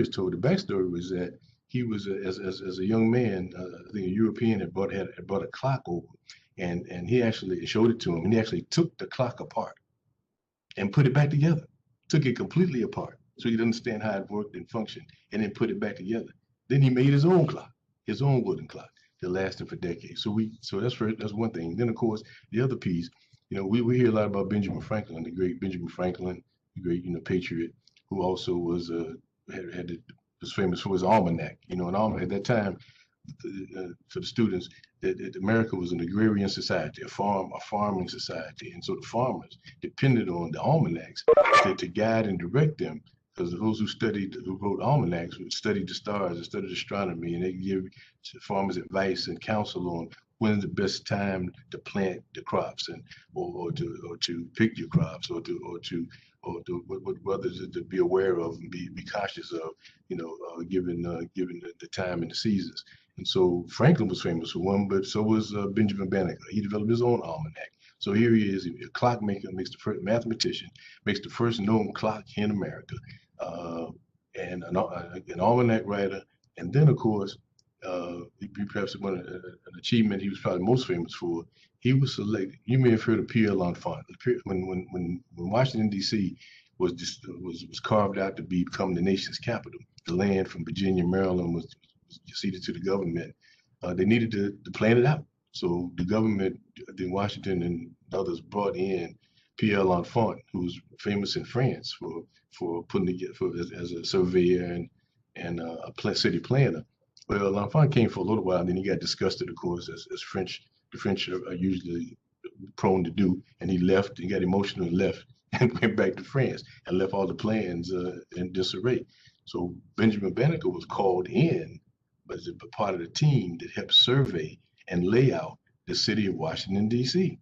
is told. The backstory was that he was as a young man, I think a European had brought a clock over, and he actually showed it to him, and he actually took the clock apart and put it back together, took it completely apart so he'd understand how it worked and functioned, and then put it back together. Then he made his own clock, his own wooden clock that lasted for decades. So that's one thing. Then of course the other piece, we hear a lot about Benjamin Franklin, the great Benjamin Franklin, the great patriot, who also was was famous for his almanac. An almanac at that time, for the students, that America was an agrarian society, a farming society, and so the farmers depended on the almanacs to guide and direct them. Because those who wrote almanacs, would study the stars and studied astronomy, and they give farmers advice and counsel on when's the best time to plant the crops, and or to pick your crops, or what others to be aware of and be cautious of, given the time and the seasons. And so Franklin was famous for one, but so was Benjamin Banneker. He developed his own almanac. So here he is, a clockmaker, makes the first mathematician, makes the first known clock in America, and an almanac writer. And then, of course, perhaps an achievement he was probably most famous for. He was selected. You may have heard of Pierre L'Enfant. When Washington D.C. was carved out to become the nation's capital, the land from Virginia, Maryland was ceded to the government. They needed to plan it out. So the government, then Washington and others, brought in Pierre L'Enfant, who's famous in France for putting together as a surveyor and a city planner. Well, L'Enfant came for a little while, and then he got disgusted, of course, as the French are usually prone to do, and he left and got emotional and left and went back to France and left all the plans in disarray. So Benjamin Banneker was called in, but as a part of the team that helped survey and lay out the city of Washington, D.C.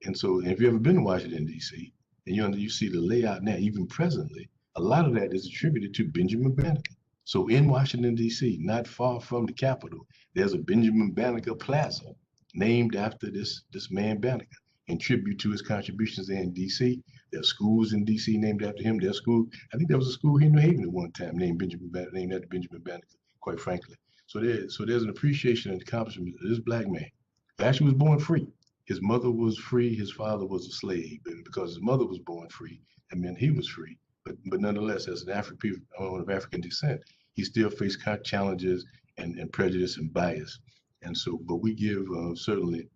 And so if you've ever been to Washington, D.C., and you see the layout now, even presently, a lot of that is attributed to Benjamin Banneker. So in Washington, D.C., not far from the Capitol, there's a Benjamin Banneker Plaza named after this man Banneker, in tribute to his contributions there in D.C. There are schools in D.C. named after him. There's school, I think there was a school here in New Haven at one time named after Benjamin Banneker, quite frankly. So there's an appreciation and accomplishment of this black man. He actually was born free. His mother was free. His father was a slave. And because his mother was born free, that meant he was free. But nonetheless, as an of African descent, he still faced challenges and prejudice and bias. And so, but we give certainly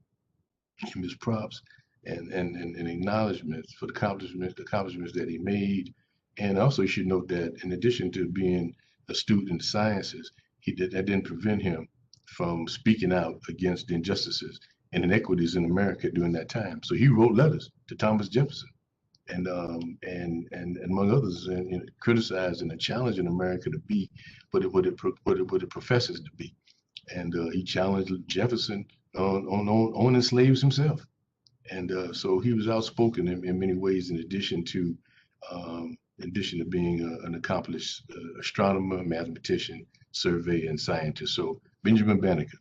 him his props and acknowledgments for the accomplishments that he made. And also, you should note that in addition to being astute in the sciences, that didn't prevent him from speaking out against the injustices and inequities in America during that time. So he wrote letters to Thomas Jefferson, and among others, and criticizing and challenging America to be what it professes to be. And he challenged Jefferson on slaves himself. And so he was outspoken in many ways, in addition to being an accomplished astronomer, mathematician, surveyor, and scientist. So Benjamin Banneker,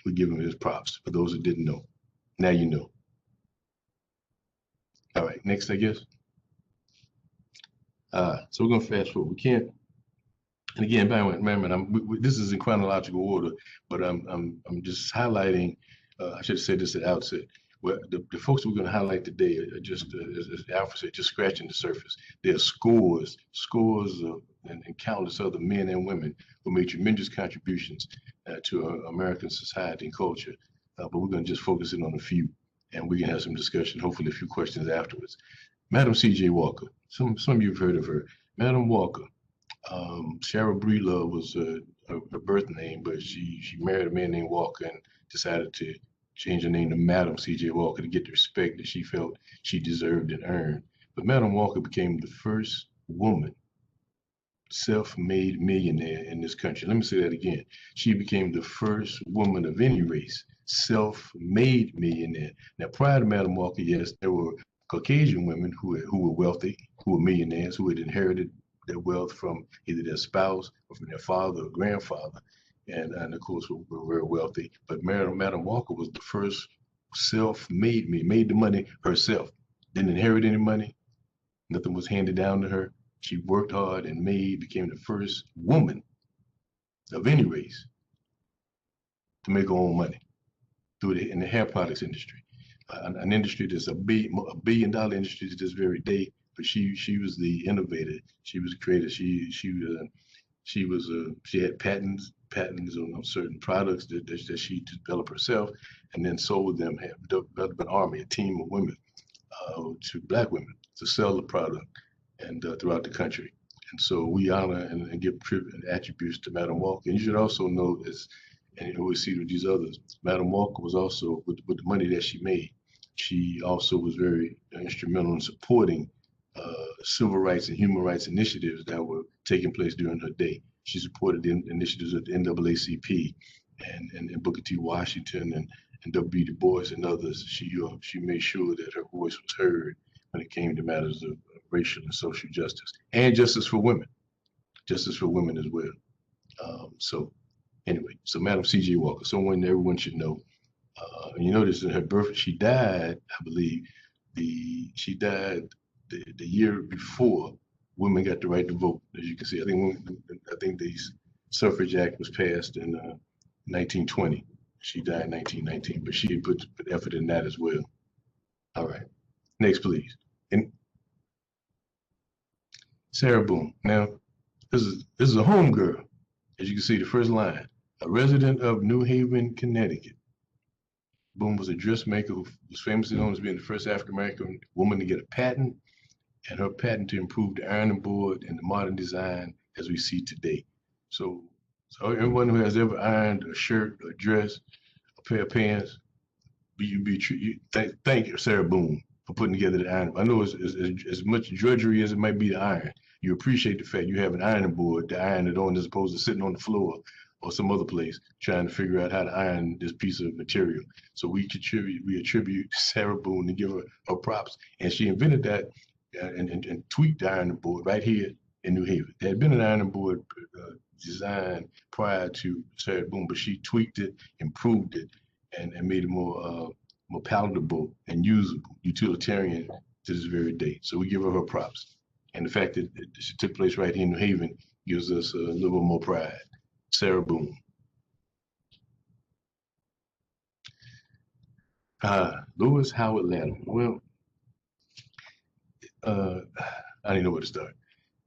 we give him his props. For those who didn't know, now you know. All right, next, I guess. So we're gonna fast forward. We can't. And again, this is in chronological order, but I'm just highlighting. I should have said this at the outset. Well, the folks we're going to highlight today are just, as Alfred said, just scratching the surface. There are scores of, and countless other men and women who made tremendous contributions to American society and culture. But we're going to just focus in on a few, and we can have some discussion, hopefully a few questions afterwards. Madam C.J. Walker, some of you have heard of her. Madam Walker, Sarah Breedlove was her birth name, but she married a man named Walker and decided to change her name to Madam C.J. Walker to get the respect that she felt she deserved and earned. But Madam Walker became the first woman self-made millionaire in this country. Let me say that again. She became the first woman of any race self-made millionaire. Now, prior to Madam Walker, yes, there were Caucasian women who were wealthy, who were millionaires, who had inherited their wealth from either their spouse or from their father or grandfather. And of course, were very wealthy. But Madam Walker was the first made the money herself. Didn't inherit any money. Nothing was handed down to her. She worked hard and became the first woman of any race to make her own money in the hair products industry, an industry that's a billion dollar industry to this very day. But she was the innovator. She was the creator. She had patents on certain products that she developed herself, and then sold them. Had developed an army, a team of women, to black women to sell the product and throughout the country. And so we honor and give attributes to Madam Walker. And you should also know this, and you always see with these others, Madam Walker was also, with the money that she made, she also was very instrumental in supporting civil rights and human rights initiatives that were taking place during her day. She supported the initiatives of the NAACP and Booker T. Washington and W. Du Bois and others. She made sure that her voice was heard when it came to matters of racial and social justice and justice for women as well. So anyway, so Madam C.J. Walker, someone everyone should know. You notice in her birth, she died, I believe, she died the year before women got the right to vote. As you can see, I think the Suffrage Act was passed in 1920. She died in 1919, but she had put effort in that as well. All right, next please. And Sarah Boone. Now, this is a home girl. As you can see, the first line, a resident of New Haven, Connecticut. Boone was a dressmaker who was famously known as being the first African-American woman to get a patent, and her patent to improve the ironing board and the modern design as we see today. So everyone who has ever ironed a shirt, a dress, a pair of pants, thank you, Sarah Boone, for putting together the iron. I know it's as much drudgery as it might be to iron. You appreciate the fact you have an ironing board to iron it on as opposed to sitting on the floor or some other place trying to figure out how to iron this piece of material. So we attribute Sarah Boone to give her props. And she invented that and tweaked the ironing board right here in New Haven. There had been an ironing board designed prior to Sarah Boone, but she tweaked it, improved it, and made it more palatable and usable, utilitarian to this very day. So we give her props. And the fact that she took place right here in New Haven gives us a little more pride. Sarah Boone. Lewis Howard Latimer. Well, I didn't know where to start.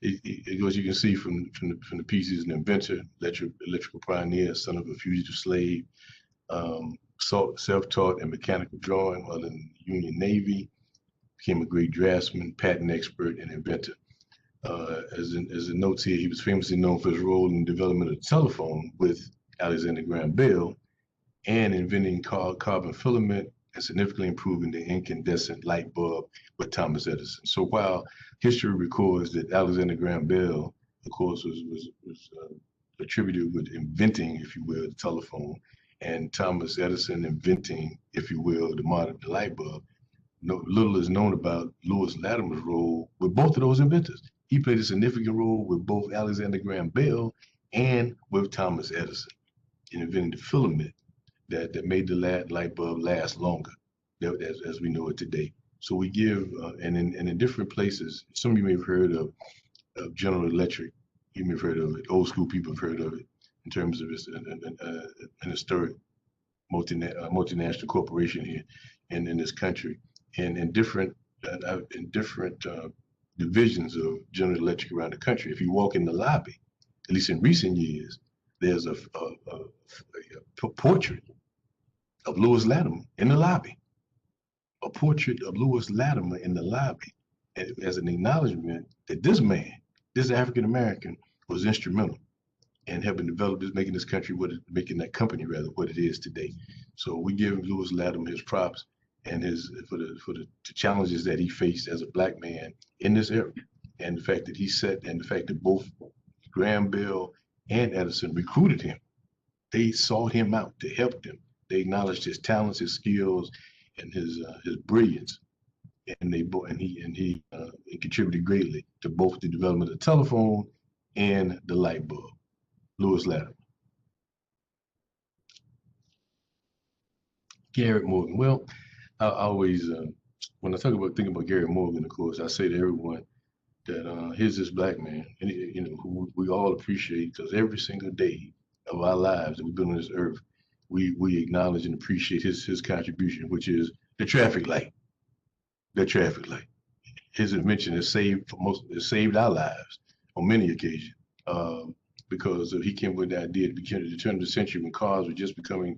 It goes, you can see from the pieces, an inventor, electrical pioneer, son of a fugitive slave, self-taught in mechanical drawing while in the Union Navy, became a great draftsman, patent expert, and inventor. As the notes here, he was famously known for his role in the development of the telephone with Alexander Graham Bell and inventing carbon filament and significantly improving the incandescent light bulb with Thomas Edison. So while history records that Alexander Graham Bell, of course, was attributed with inventing, if you will, the telephone, and Thomas Edison inventing, if you will, the light bulb, little is known about Lewis Latimer's role with both of those inventors. He played a significant role with both Alexander Graham Bell and with Thomas Edison in inventing the filament that made the light bulb last longer, as we know it today. So we give, and in different places, some of you may have heard of General Electric. You may have heard of it. Old school people have heard of it in terms of it's an historic multinational corporation here in this country, and in different divisions of General Electric around the country. If you walk in the lobby, at least in recent years, there's a portrait of Lewis Latimer in the lobby. A portrait of Lewis Latimer in the lobby as an acknowledgement that this man, this African American, was instrumental in helping develop this, making this country making that company rather what it is today. So we give Lewis Latimer his props and for the challenges that he faced as a black man in this era, and the fact that and the fact that both Graham Bell and Edison recruited him. They sought him out to help them. They acknowledged his talents, his skills, and his brilliance, and he contributed greatly to both the development of the telephone and the light bulb. Lewis Latimer. Garrett Morgan. Well, I always, when I think about Garrett Morgan, of course, I say to everyone that here's this black man, and who we all appreciate, because every single day of our lives that we've been on this earth, we acknowledge and appreciate his contribution, which is the traffic light. The traffic light. His invention has saved our lives on many occasions. Because he came with the idea at the turn of the century when cars were just become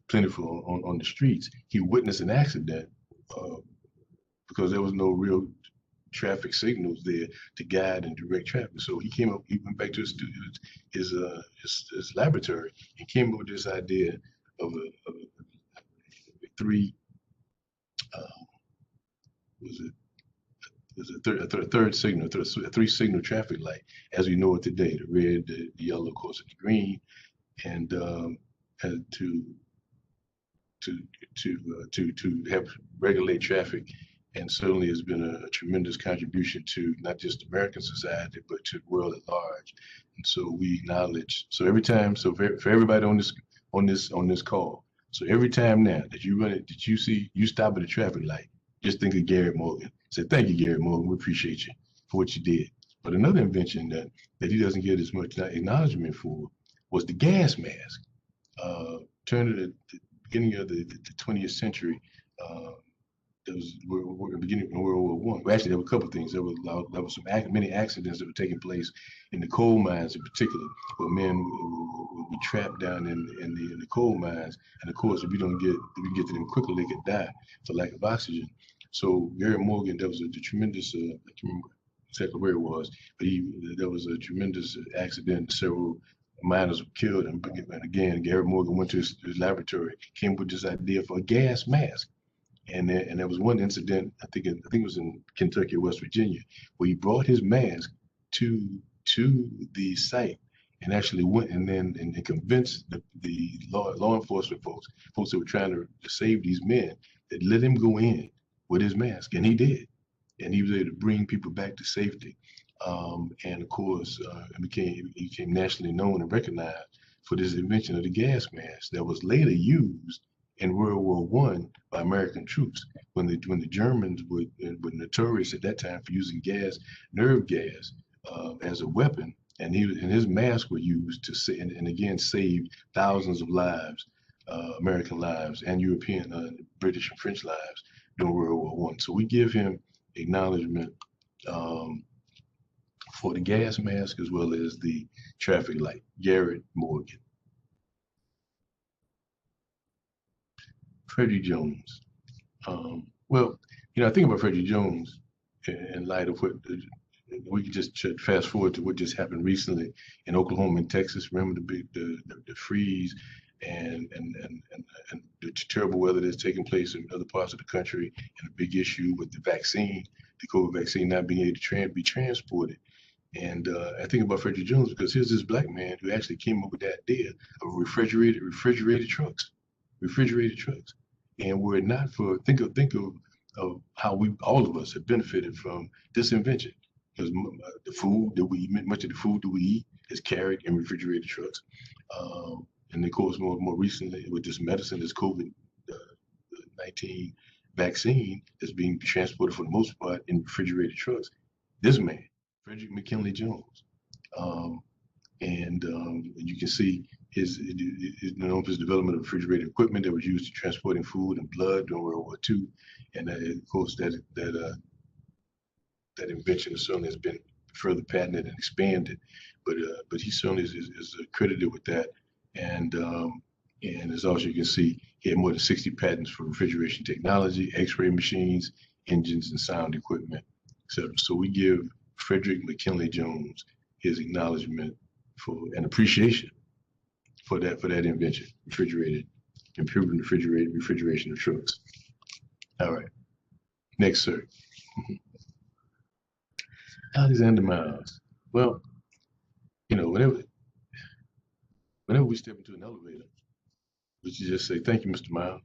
plentiful on the streets. He witnessed an accident uh, because there was no real traffic signals there to guide and direct traffic. So he went back to his laboratory and came up with this idea of three, uh, was it, was a third signal, a three signal traffic light as we know it today, the red, the yellow, of course, and the green, and had to to have regulate traffic, and certainly has been a tremendous contribution to not just American society but to the world at large. And so we acknowledge. So every time, so for everybody on this call, so every time now that you run it, that you stop at a traffic light, just think of Garrett Morgan. Say thank you, Garrett Morgan. We appreciate you for what you did. But another invention that he doesn't get as much acknowledgement for was the gas mask. Turn of the beginning of the 20th century, uh, there was we're beginning of World War One. Well, actually, there were a couple of things. There were many accidents that were taking place in the coal mines, in particular, where men would be trapped down in the coal mines. And of course, if we get to them quickly, they could die for lack of oxygen. So Gary Morgan, there was a tremendous, I can't remember exactly where it was, but there was a tremendous accident. Several miners were killed, and again, Gary Morgan went to his laboratory, came up with this idea for a gas mask. And there was one incident, I think it was in Kentucky or West Virginia, where he brought his mask to the site and actually went and convinced the law enforcement folks that were trying to save these men, that let him go in with his mask, and he did, and he was able to bring people back to safety. And of course, he became nationally known and recognized for this invention of the gas mask that was later used in World War One by American troops when the Germans were notorious at that time for using nerve gas, as a weapon, and his masks were used to say and again save thousands of lives, American lives and European, British and French lives during World War One. So we give him acknowledgement, um, for the gas mask as well as the traffic light. Garrett Morgan. Freddie Jones. Well, I think about Freddie Jones in light of what we could just fast forward to what just happened recently in Oklahoma and Texas. Remember the freeze and the terrible weather that's taking place in other parts of the country, and a big issue with the vaccine, the COVID vaccine not being able to be transported. And I think about Freddie Jones because here's this black man who actually came up with that idea of refrigerated trucks, refrigerated trucks. And were it not for think of how we all of us have benefited from this invention, because the food that we eat, much of the food that we eat is carried in refrigerated trucks. And of course, more recently with this medicine, this COVID-19 vaccine that's being transported for the most part in refrigerated trucks. This man, Frederick McKinley Jones, um, and you can see his development of refrigerated equipment that was used to transporting food and blood during World War II, and of course that invention certainly has been further patented and expanded, but he certainly is credited with that, and as also you can see, he had more than 60 patents for refrigeration technology, X-ray machines, engines, and sound equipment, etc. So we give Frederick McKinley Jones his acknowledgement for and appreciation for that invention, improving refrigeration of trucks. All right, next, sir. Alexander Miles. Well, whenever we step into an elevator, we should just say thank you, Mr. Miles.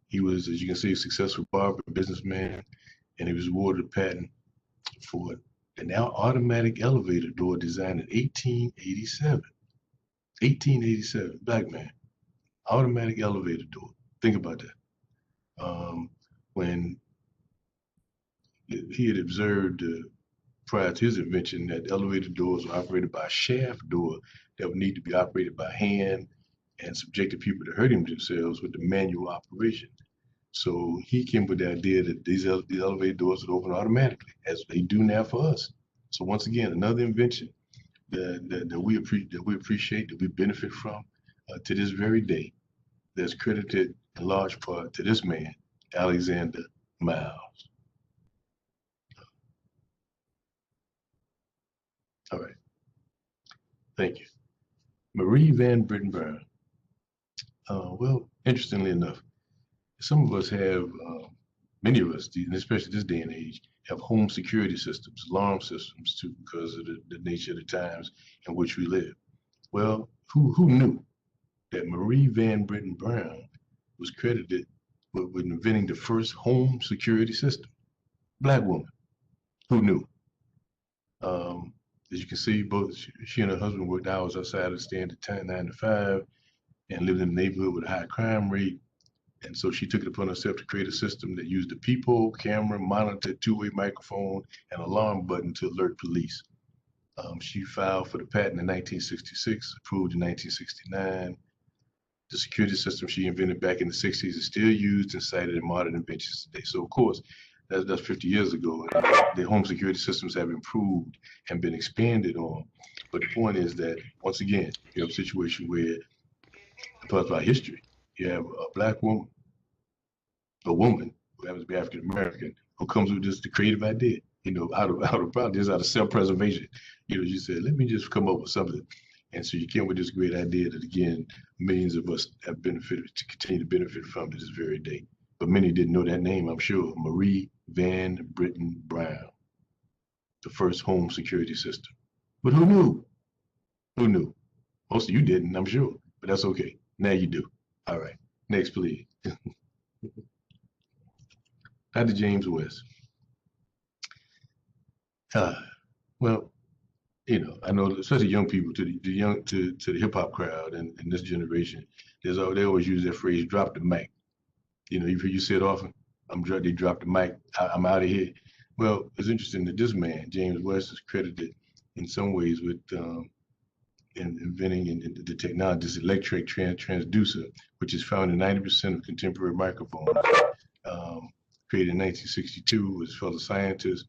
He was, as you can see, a successful barber, businessman, and he was awarded a patent for an automatic elevator door designed in 1887. 1887, black man, automatic elevator door. Think about that. Um, when he had observed prior to his invention that elevator doors were operated by a shaft door that would need to be operated by hand and subjected people to hurting themselves with the manual operation. So he came with the idea that these elevator doors would open automatically, as they do now for us. So once again, another invention that we appreciate, that we benefit from to this very day, that's credited in large part to this man, Alexander Miles. All right, thank you. Marie Van Britten Brown. Well, interestingly enough, some of us have, many of us, especially this day and age, have home security systems, alarm systems too, because of the nature of the times in which we live. Well, who knew that Marie Van Britten Brown was credited with inventing the first home security system? Black woman. Who knew? Um, as you can see, both she and her husband worked hours outside of the standard time, 9 to 5, and lived in a neighborhood with a high crime rate. And so she took it upon herself to create a system that used a peephole, camera, monitor, two-way microphone, and alarm button to alert police. She filed for the patent in 1966, approved in 1969. The security system she invented back in the 60s is still used and cited in modern inventions today. So, of course, that's 50 years ago. And the home security systems have improved and been expanded on. But the point is that, once again, you have a situation where, talks about history, you have a black woman, a woman who happens to be African American, who comes with just the creative idea, out of probably just out of self-preservation. She said, let me just come up with something. And so you came with this great idea that, again, millions of us have benefited to continue to benefit from to this very day. But many didn't know that name, I'm sure. Marie Van Britten Brown, the first home security system. But who knew? Who knew? Most of you didn't, I'm sure. But that's okay. Now you do. All right. Next, please. Dr. James West. Well, I know, especially young people, to the hip hop crowd and this generation, they always use that phrase, "drop the mic." You say it often. They drop the mic. I'm out of here. Well, it's interesting that this man, James West, is credited in some ways with inventing the technology, this electric transducer, which is found in 90% of contemporary microphones. Created in 1962 with fellow scientists.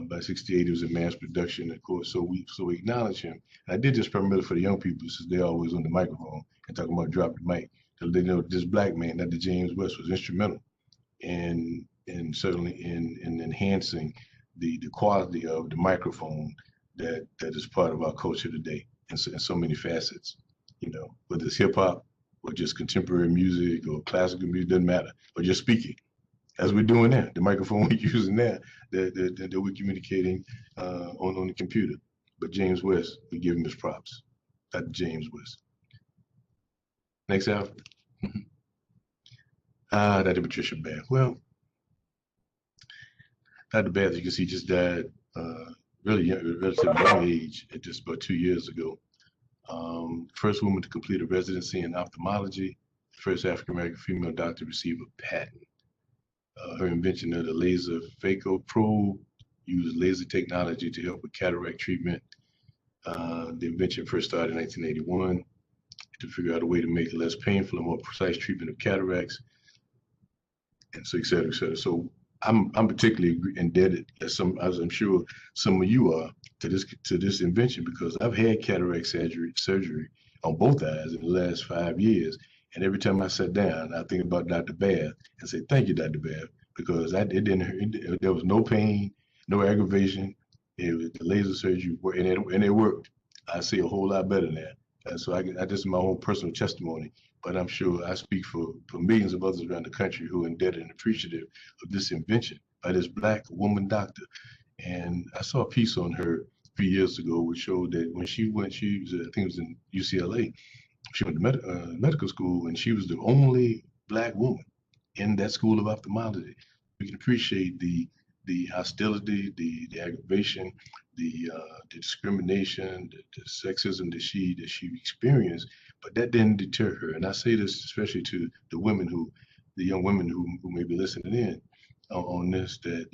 By 68, it was in mass production, of course. So we acknowledge him. And I did this primarily for the young people, since they're always on the microphone and talking about drop the mic. So they know this black man, Dr. James West, was instrumental in certainly in enhancing the quality of the microphone that is part of our culture today in so many facets. Whether it's hip hop or just contemporary music or classical music, doesn't matter, or just speaking. As we're doing now, the microphone we're using now, that we're communicating on the computer. But James West, we give him his props. Dr. James West. Next out. Dr. Patricia Bath. Well, Dr. Bath, you can see, just died relatively young age, at just about 2 years ago. First woman to complete a residency in ophthalmology, first African-American female doctor to receive a patent. Her invention of the laser phaco probe used laser technology to help with cataract treatment. The invention first started in 1981 to figure out a way to make less painful and more precise treatment of cataracts, and so et cetera, et cetera. So I'm particularly indebted, as I'm sure some of you are, to this invention, because I've had cataract surgery on both eyes in the last 5 years. And every time I sat down, I think about Dr. Bath and say, thank you, Dr. Bath, because it didn't hurt. There was no pain, no aggravation. The laser surgery worked, and it worked. I see a whole lot better now. So I this is my own personal testimony, but I'm sure I speak for millions of others around the country who are indebted and appreciative of this invention by this black woman doctor. And I saw a piece on her a few years ago, which showed that when she was, I think it was in UCLA, she went to medical school, and she was the only black woman in that school of ophthalmology. We can appreciate the hostility, the aggravation, the discrimination, the sexism that she experienced, but that didn't deter her. And I say this especially to the young women who may be listening in on this, that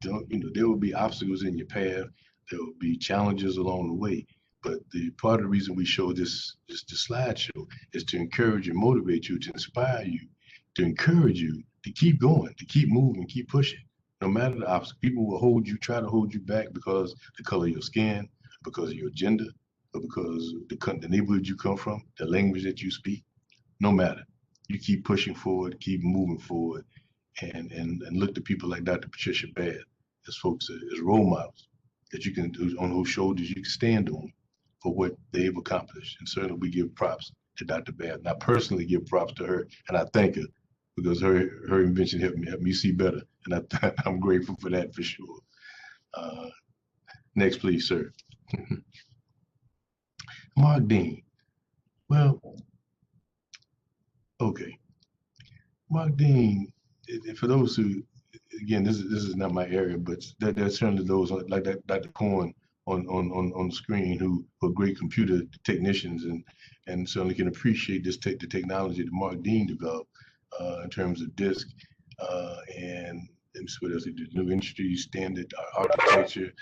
there will be obstacles in your path. There will be challenges along the way. But the part of the reason we show this the slideshow is to encourage and motivate you, to inspire you, to encourage you to keep going, to keep moving, keep pushing. No matter the obstacle, people will try to hold you back because the color of your skin, because of your gender, or because the neighborhood you come from, the language that you speak. No matter, you keep pushing forward, keep moving forward, and look to people like Dr. Patricia Baird as folks as role models that you can on whose shoulders you can stand on for what they've accomplished. And certainly we give props to Dr. Baird. And I personally give props to her, and I thank her because her invention helped me see better, and I'm grateful for that for sure. Next, please, sir. Mark Dean. Well, okay. Mark Dean, for those who, again, this is not my area, but there's certainly those like that Dr. Cohen on the screen who are great computer technicians and certainly can appreciate the technology that Mark Dean developed in terms of disk and what else he did, new industry standard architecture,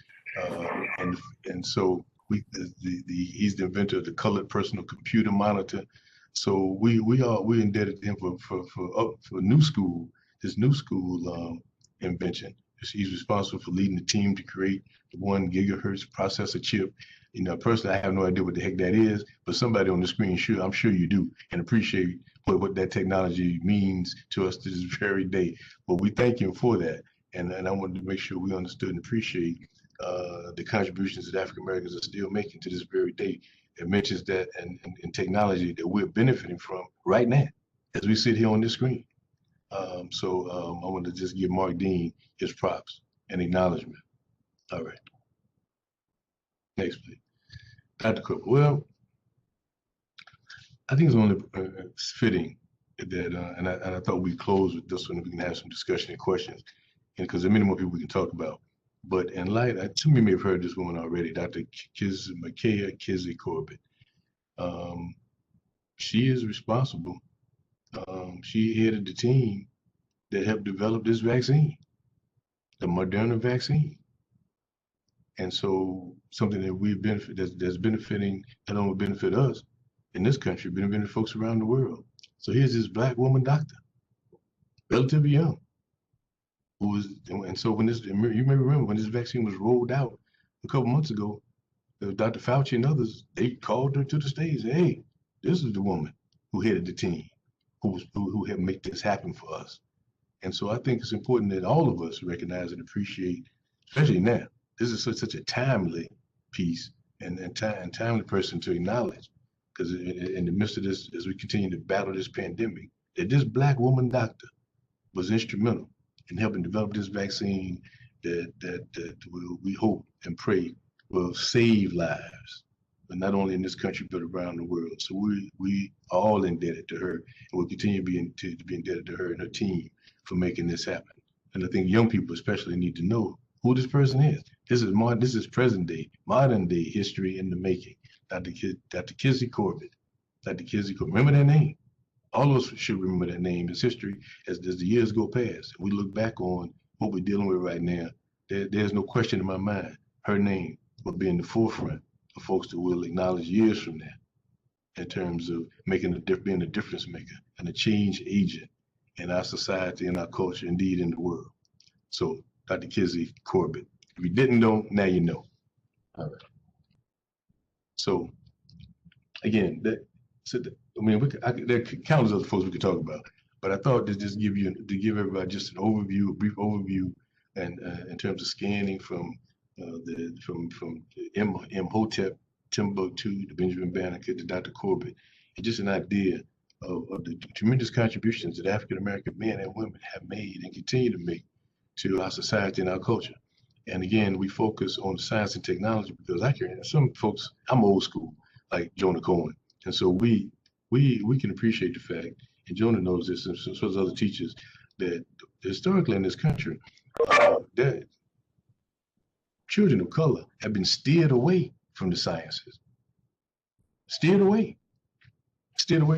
and so he's the inventor of the colored personal computer monitor. So we're indebted to him for new school, this new school invention. He's responsible for leading the team to create the 1 gigahertz processor chip. Personally, I have no idea what the heck that is, but somebody on the screen, I'm sure you do, and appreciate what that technology means to us to this very day. But we thank him for that, and I wanted to make sure we understood and appreciate the contributions that African Americans are still making to this very day. It mentions that and technology that we're benefiting from right now as we sit here on this screen. So I want to just give Mark Dean his props and acknowledgement. All right. Next, please. Dr. Cook. Well, I think it's only fitting that, and I thought we'd close with this one and we can have some discussion and questions, because there are many more people we can talk about. But in light, some of you may have heard this woman already, Dr. Makaya Kizzy Corbett. She is responsible. She headed the team that helped develop this vaccine, the Moderna vaccine. And so something that we benefit, that's benefiting, not only benefit us in this country, benefiting folks around the world. So here's this Black woman doctor, relatively young, who was, and so when you may remember when this vaccine was rolled out a couple months ago, Dr. Fauci and others, they called her to the stage, and said, hey, this is the woman who headed the team, who helped make this happen for us. And so I think it's important that all of us recognize and appreciate, especially now, this is such a timely piece and timely person to acknowledge, because in the midst of this, as we continue to battle this pandemic, that this Black woman doctor was instrumental in helping develop this vaccine that we hope and pray will save lives, but not only in this country but around the world. So we are all indebted to her, and we'll continue to be indebted to her and her team for making this happen. And I think young people especially need to know who this person is. This is present day, modern day history in the making. Dr. Kizzy Corbett. Dr. Kizzy Corbett. Remember that name. All of us should remember that name as history as the years go past. We look back on what we're dealing with right now. There's no question in my mind. Her name will be in the forefront of folks that will acknowledge years from now in terms of being a difference maker and a change agent in our society, in our culture, indeed in the world. So Dr. Kizzy Corbett. If you didn't know, now you know. All right. So again, there are countless other folks we could talk about, but I thought to just give everybody just a brief overview, and in terms of scanning from Imhotep, Timbuktu, to Benjamin Banneker, to Dr. Corbett, and just an idea of the tremendous contributions that African American men and women have made and continue to make to our society and our culture. And again, we focus on science and technology because some folks, I'm old school, like Jonah Cohen. And so we can appreciate the fact, and Jonah knows this, and so does other teachers, that historically in this country, that children of color have been steered away from the sciences, steered away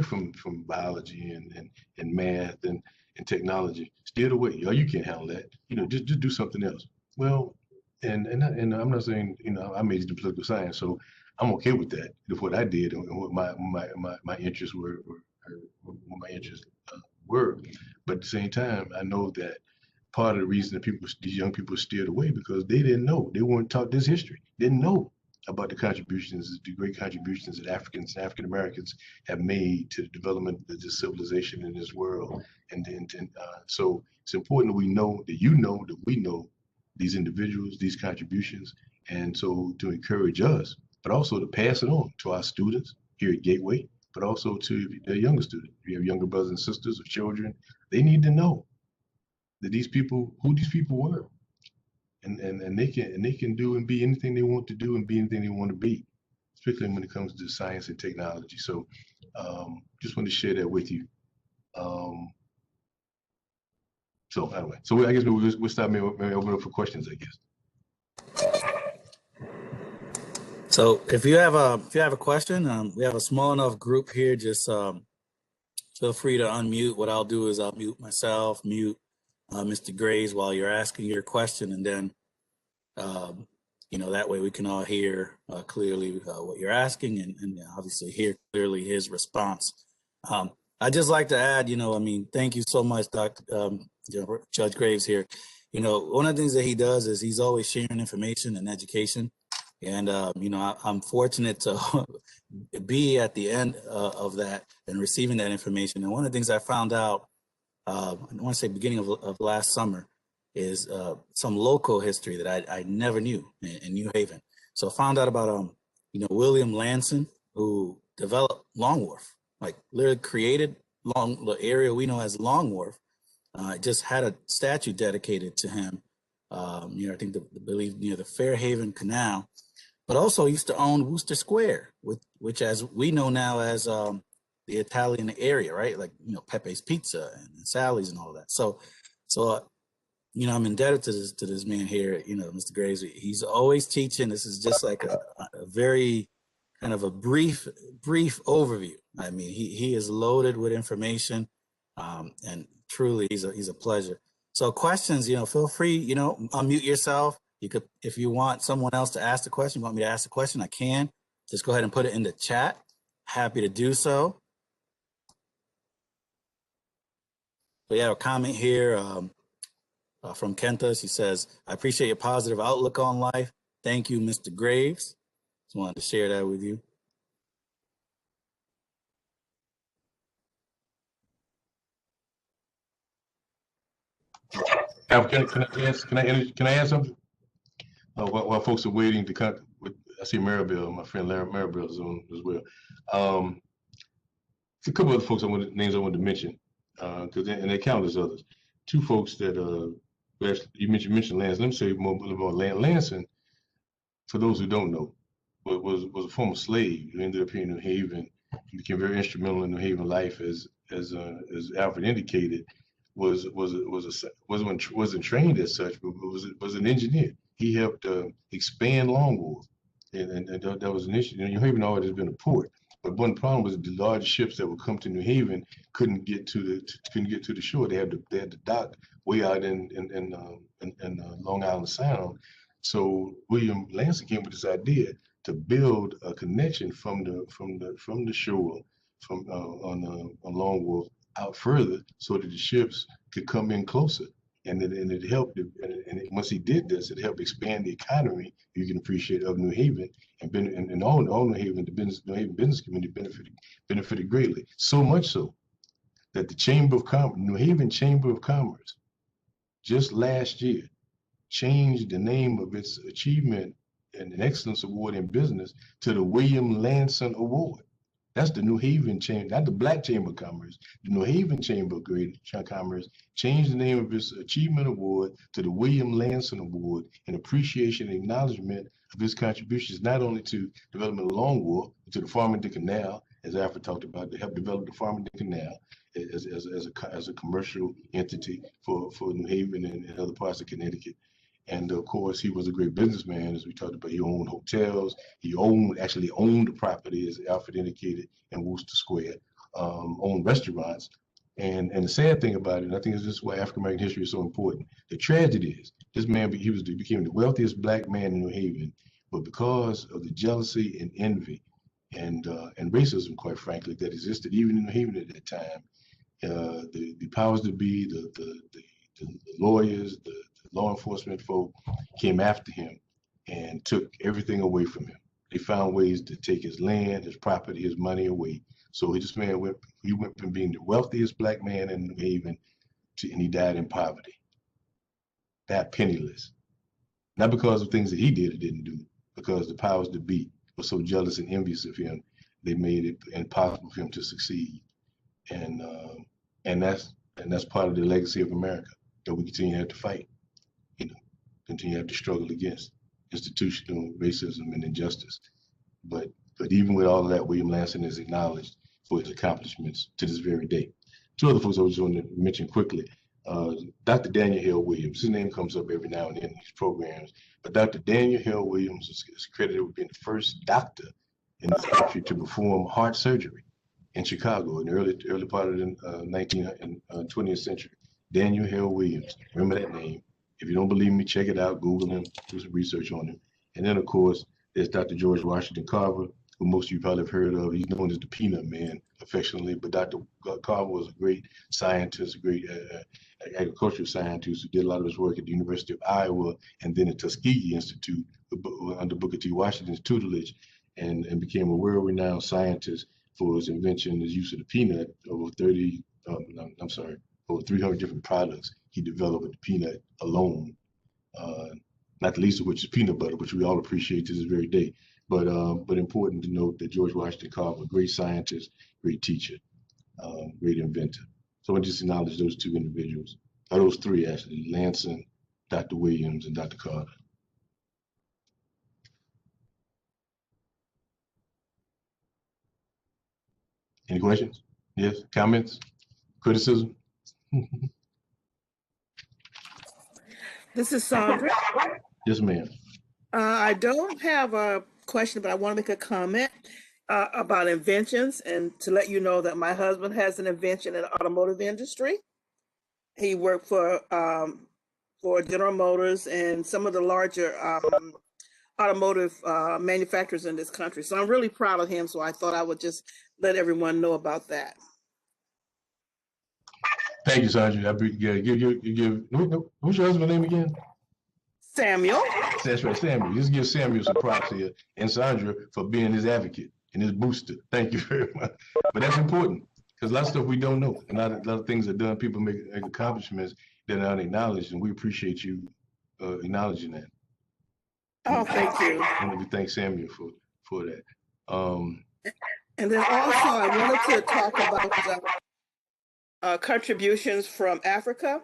from biology and math and technology, steered away. Oh, you can't handle that. Just do something else. Well, and I'm not saying, I majored in political science, so I'm okay with that. With what I did and what my interests what my interests were. But at the same time, I know that part of the reason that these young people steered away because they didn't know, they weren't taught this history, didn't know about the great contributions that African Americans have made to the development of this civilization in this world. So it's important that we know, that that we know these individuals, these contributions, and so to encourage us, but also to pass it on to our students here at Gateway, but also to the younger students. If you have younger brothers and sisters or children, they need to know that who these people were, and they can do and be anything they want to do and be anything they want to be, especially when it comes to science and technology. So, just want to share that with you. Um, so anyway, I guess we'll stop, maybe open up for questions, I guess. So if you have a question, we have a small enough group here. Just feel free to unmute. What I'll do is I'll mute myself, mute Mr. Graves while you're asking your question, and then that way we can all hear clearly what you're asking, and obviously hear clearly his response. I'd just like to add, thank you so much, Judge Graves here. One of the things that he does is he's always sharing information and education. And, I'm fortunate to be at the end of that and receiving that information. And one of the things I found out, I want to say beginning of last summer, is some local history that I never knew in New Haven. So I found out about, William Lanson, who developed Long Wharf, like literally created the area we know as Long Wharf. Just had a statue dedicated to him, I think believe near the Fairhaven Canal. But also used to own Wooster Square, which as we know now as the Italian area, right? Like, Pepe's Pizza and Sally's and all that. So, I'm indebted to this man here, Mr. Graves. He's always teaching. This is just like a very kind of a brief overview. I mean, he is loaded with information, and truly he's a pleasure. So questions, feel free, unmute yourself. You could, if you want someone else to ask the question, you want me to ask the question, I can. Just go ahead and put it in the chat. Happy to do so. We have a comment here from Kenta. She says, I appreciate your positive outlook on life. Thank you, Mr. Graves. Just wanted to share that with you. Can I add something? While folks are waiting to cut, I see Maribel, my friend Maribel is on as well. A couple other folks names I wanted to mention, because and they count as others. Two folks that you mentioned Lanson. Let me say more about Lanson. For those who don't know, was a former slave who ended up here in New Haven. He became very instrumental in New Haven life, as Alfred indicated. Wasn't trained as such, but was an engineer. He helped expand Long Wharf, and that was an issue. New Haven always has been a port, but one problem was the large ships that would come to New Haven couldn't get to the shore. They had to dock way out in Long Island Sound. So William Lanson came with this idea to build a connection from the shore on Long Wharf out further, so that the ships could come in closer, and it helped. Once he did this, it helped expand the economy. You can appreciate of New Haven, and all New Haven, the New Haven business community benefited greatly. So much so that the New Haven Chamber of Commerce, just last year, changed the name of its achievement and an excellence award in business to the William Lanson Award. That's the New Haven Chamber, not the Black Chamber of Commerce. The New Haven Chamber of Commerce changed the name of its achievement award to the William Lanson Award in appreciation and acknowledgement of his contributions, not only to development of Long Wharf, but to the Farmington Canal, as Alfred talked about, to help develop the Farmington Canal as a commercial entity for New Haven and other parts of Connecticut. And of course, he was a great businessman, as we talked about. He owned hotels. He actually owned the property, as Alfred indicated, in Wooster Square. Owned restaurants, And the sad thing about it, and I think this is why African American history is so important. The tragedy is this man became the wealthiest black man in New Haven, but because of the jealousy and envy and racism, quite frankly, that existed even in New Haven at that time, the powers that be, the lawyers, the law enforcement folk came after him and took everything away from him. They found ways to take his land, his property, his money away. So this man went from being the wealthiest black man in New Haven and he died in poverty, died penniless. Not because of things that he did or didn't do, because the powers that be were so jealous and envious of him, they made it impossible for him to succeed. And that's part of the legacy of America that we continue to have to fight, you know, continue to have to struggle against institutional racism and injustice. But even with all of that, William Lansing is acknowledged for his accomplishments to this very day. Two other folks I was going to mention quickly. Dr. Daniel Hill Williams, his name comes up every now and then in these programs, but Dr. Daniel Hill Williams is credited with being the first doctor in this country to perform heart surgery in Chicago in the early part of the 19th and 20th century. Daniel Hill Williams, remember that name. If you don't believe me, check it out, Google him, do some research on him. And then, of course, there's Dr. George Washington Carver, who most of you probably have heard of. He's known as the Peanut Man affectionately, but Dr. Carver was a great scientist, a great agricultural scientist who did a lot of his work at the University of Iowa and then at Tuskegee Institute under Booker T. Washington's tutelage, and became a world-renowned scientist for his invention, his use of the peanut. Over 300 different products he developed with the peanut alone. Not the least of which is peanut butter, which we all appreciate to this very day. But important to note that George Washington Carver, great scientist, great teacher, great inventor. So I just acknowledge those two individuals, or those three actually, Lansing, Dr. Williams, and Dr. Carter. Any questions? Yes, comments, criticism? This is Sandra. Yes, ma'am. I don't have a question, but I want to make a comment about inventions and to let you know that my husband has an invention in the automotive industry. He worked for General Motors and some of the larger automotive manufacturers in this country. So I'm really proud of him. So I thought I would just let everyone know about that. Thank you, Sandra. What's your husband's name again? Samuel. That's right, Samuel. Just give Samuel some props here and Sandra for being his advocate and his booster. Thank you very much. But that's important because a lot of stuff we don't know. And a lot of things are done. People make accomplishments that are unacknowledged, and we appreciate you acknowledging that. Oh, thank you. And we thank Samuel for that. And then also I wanted to talk about contributions from Africa.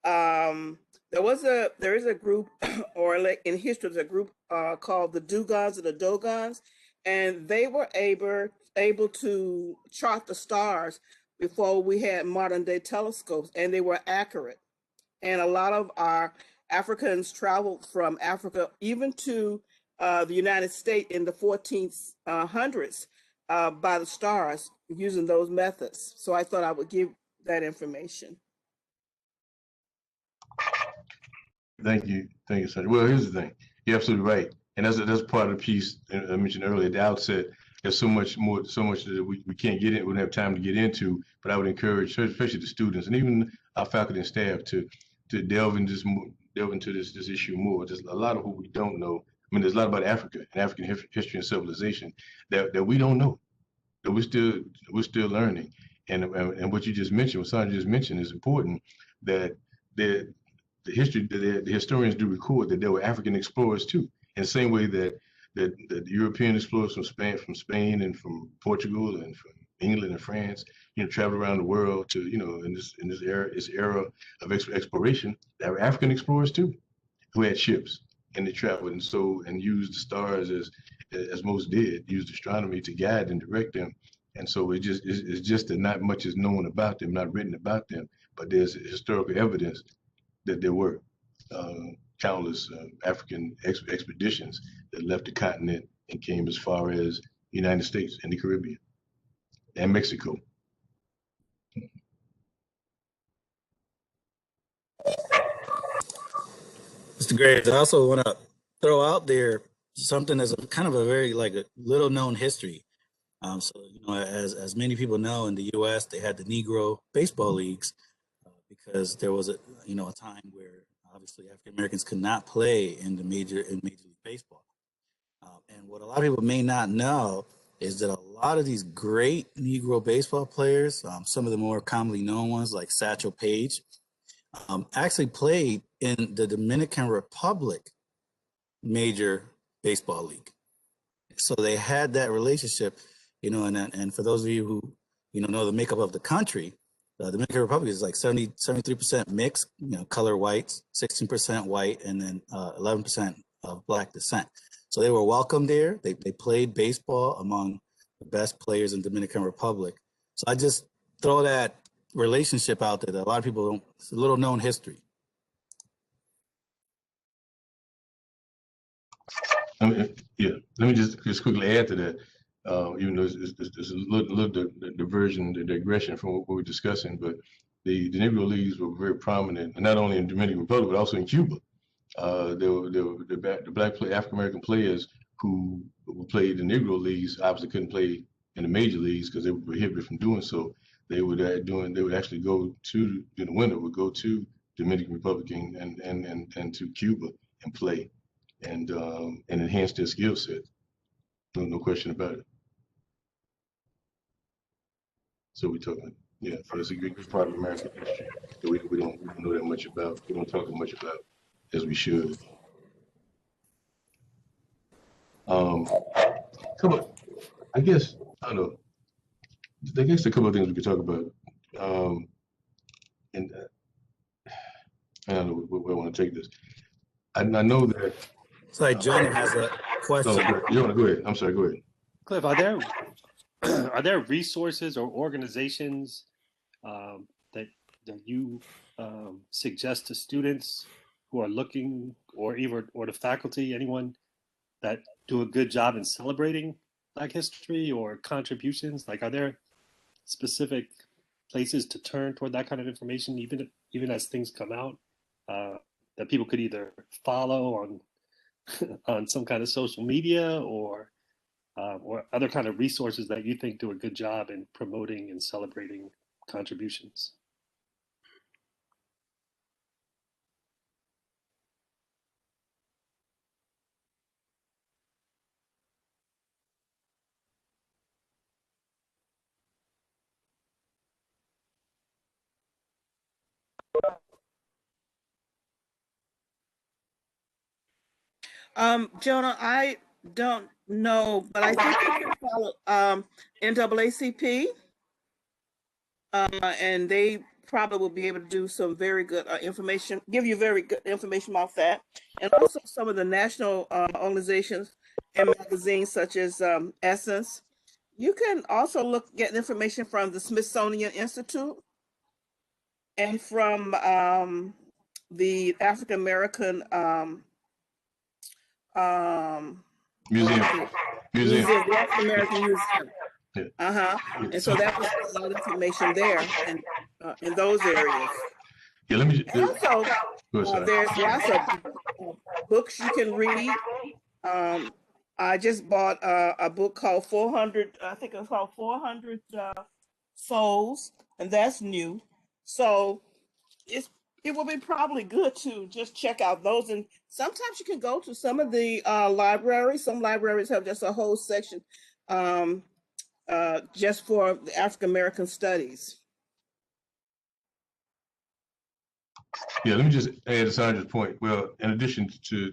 There is a group, or like in history, there's a group called the Dugons and the Dogons, and they were able to chart the stars before we had modern day telescopes, and they were accurate. And a lot of our Africans traveled from Africa even to the United States in the 1400s by the stars using those methods. So I thought I would give that information. Thank you, Sandra. Well, here's the thing. You're absolutely right, and that's part of the piece I mentioned earlier at the outset. There's so much that we can't get in. We don't have time to get into. But I would encourage, especially the students and even our faculty and staff, to delve into this issue more. There's a lot of what we don't know. I mean, there's a lot about Africa and African history and civilization that we don't know, that we're still learning. And what you just mentioned, what Sandra just mentioned, is important. That the historians do record that there were African explorers too, in the same way that the European explorers from Spain and from Portugal and from England and France, traveled around the world to, in this era of exploration. There were African explorers too, who had ships and they traveled and used the stars as most did, used astronomy to guide and direct them. And so it's just that not much is known about them, not written about them, but there's historical evidence that there were countless African expeditions that left the continent and came as far as the United States and the Caribbean and Mexico. Mr. Graves, I also want to throw out there something that's a kind of a very like a little known history. So, as many people know, in the U.S., they had the Negro baseball leagues because there was a time where obviously African Americans could not play in Major League Baseball. And what a lot of people may not know is that a lot of these great Negro baseball players, some of the more commonly known ones like Satchel Paige, actually played in the Dominican Republic Major Baseball League. So they had that relationship, and for those of you who, know the makeup of the country, the Dominican Republic is like 73% mixed, color whites, 16% white, and then 11% of Black descent. So they were welcome there. They played baseball among the best players in Dominican Republic. So I just throw that relationship out there that a lot of people don't, it's a little known history. Yeah, let me just quickly add to that. Even though it's a little diversion, the digression from what we're discussing, but the Negro Leagues were very prominent, not only in Dominican Republic, but also in Cuba. There were the black African American players who played the Negro Leagues obviously couldn't play in the major leagues because they were prohibited from doing so. They would actually go to, in the winter, would go to Dominican Republic and to Cuba and play and enhance their skill set. No question about it. So we're talking, yeah, it's a good part of American history that we don't know that much about. We don't talk much about as we should. I guess, I don't know. I guess a couple of things we could talk about. And I don't know where I want to take this. I know that. Sorry, Jonah has a question. You want to go ahead? I'm sorry, go ahead. Cliff, are there resources or organizations that you suggest to students who are looking, or the faculty, anyone that do a good job in celebrating Black history or contributions? Like, are there specific places to turn toward that kind of information, even as things come out, that people could either follow on some kind of social media or other kind of resources that you think do a good job in promoting and celebrating contributions? Jonah, I don't know, but I think you can follow NAACP, and they probably will be able to do some very good information, give you very good information about that, and also some of the national organizations and magazines such as Essence. You can also get information from the Smithsonian Institute and from the African American Museum. the African American Museum. Yeah. And so that was a lot of information there and in those areas. Yeah, let me. And also, there's lots of books you can read. I just bought a book called 400. I think it's called 400 Souls, and that's new. So it will be probably good to just check out those. And sometimes you can go to some of the libraries. Some libraries have just a whole section just for the African American studies. Yeah, let me just add to Sandra's point. Well, in addition to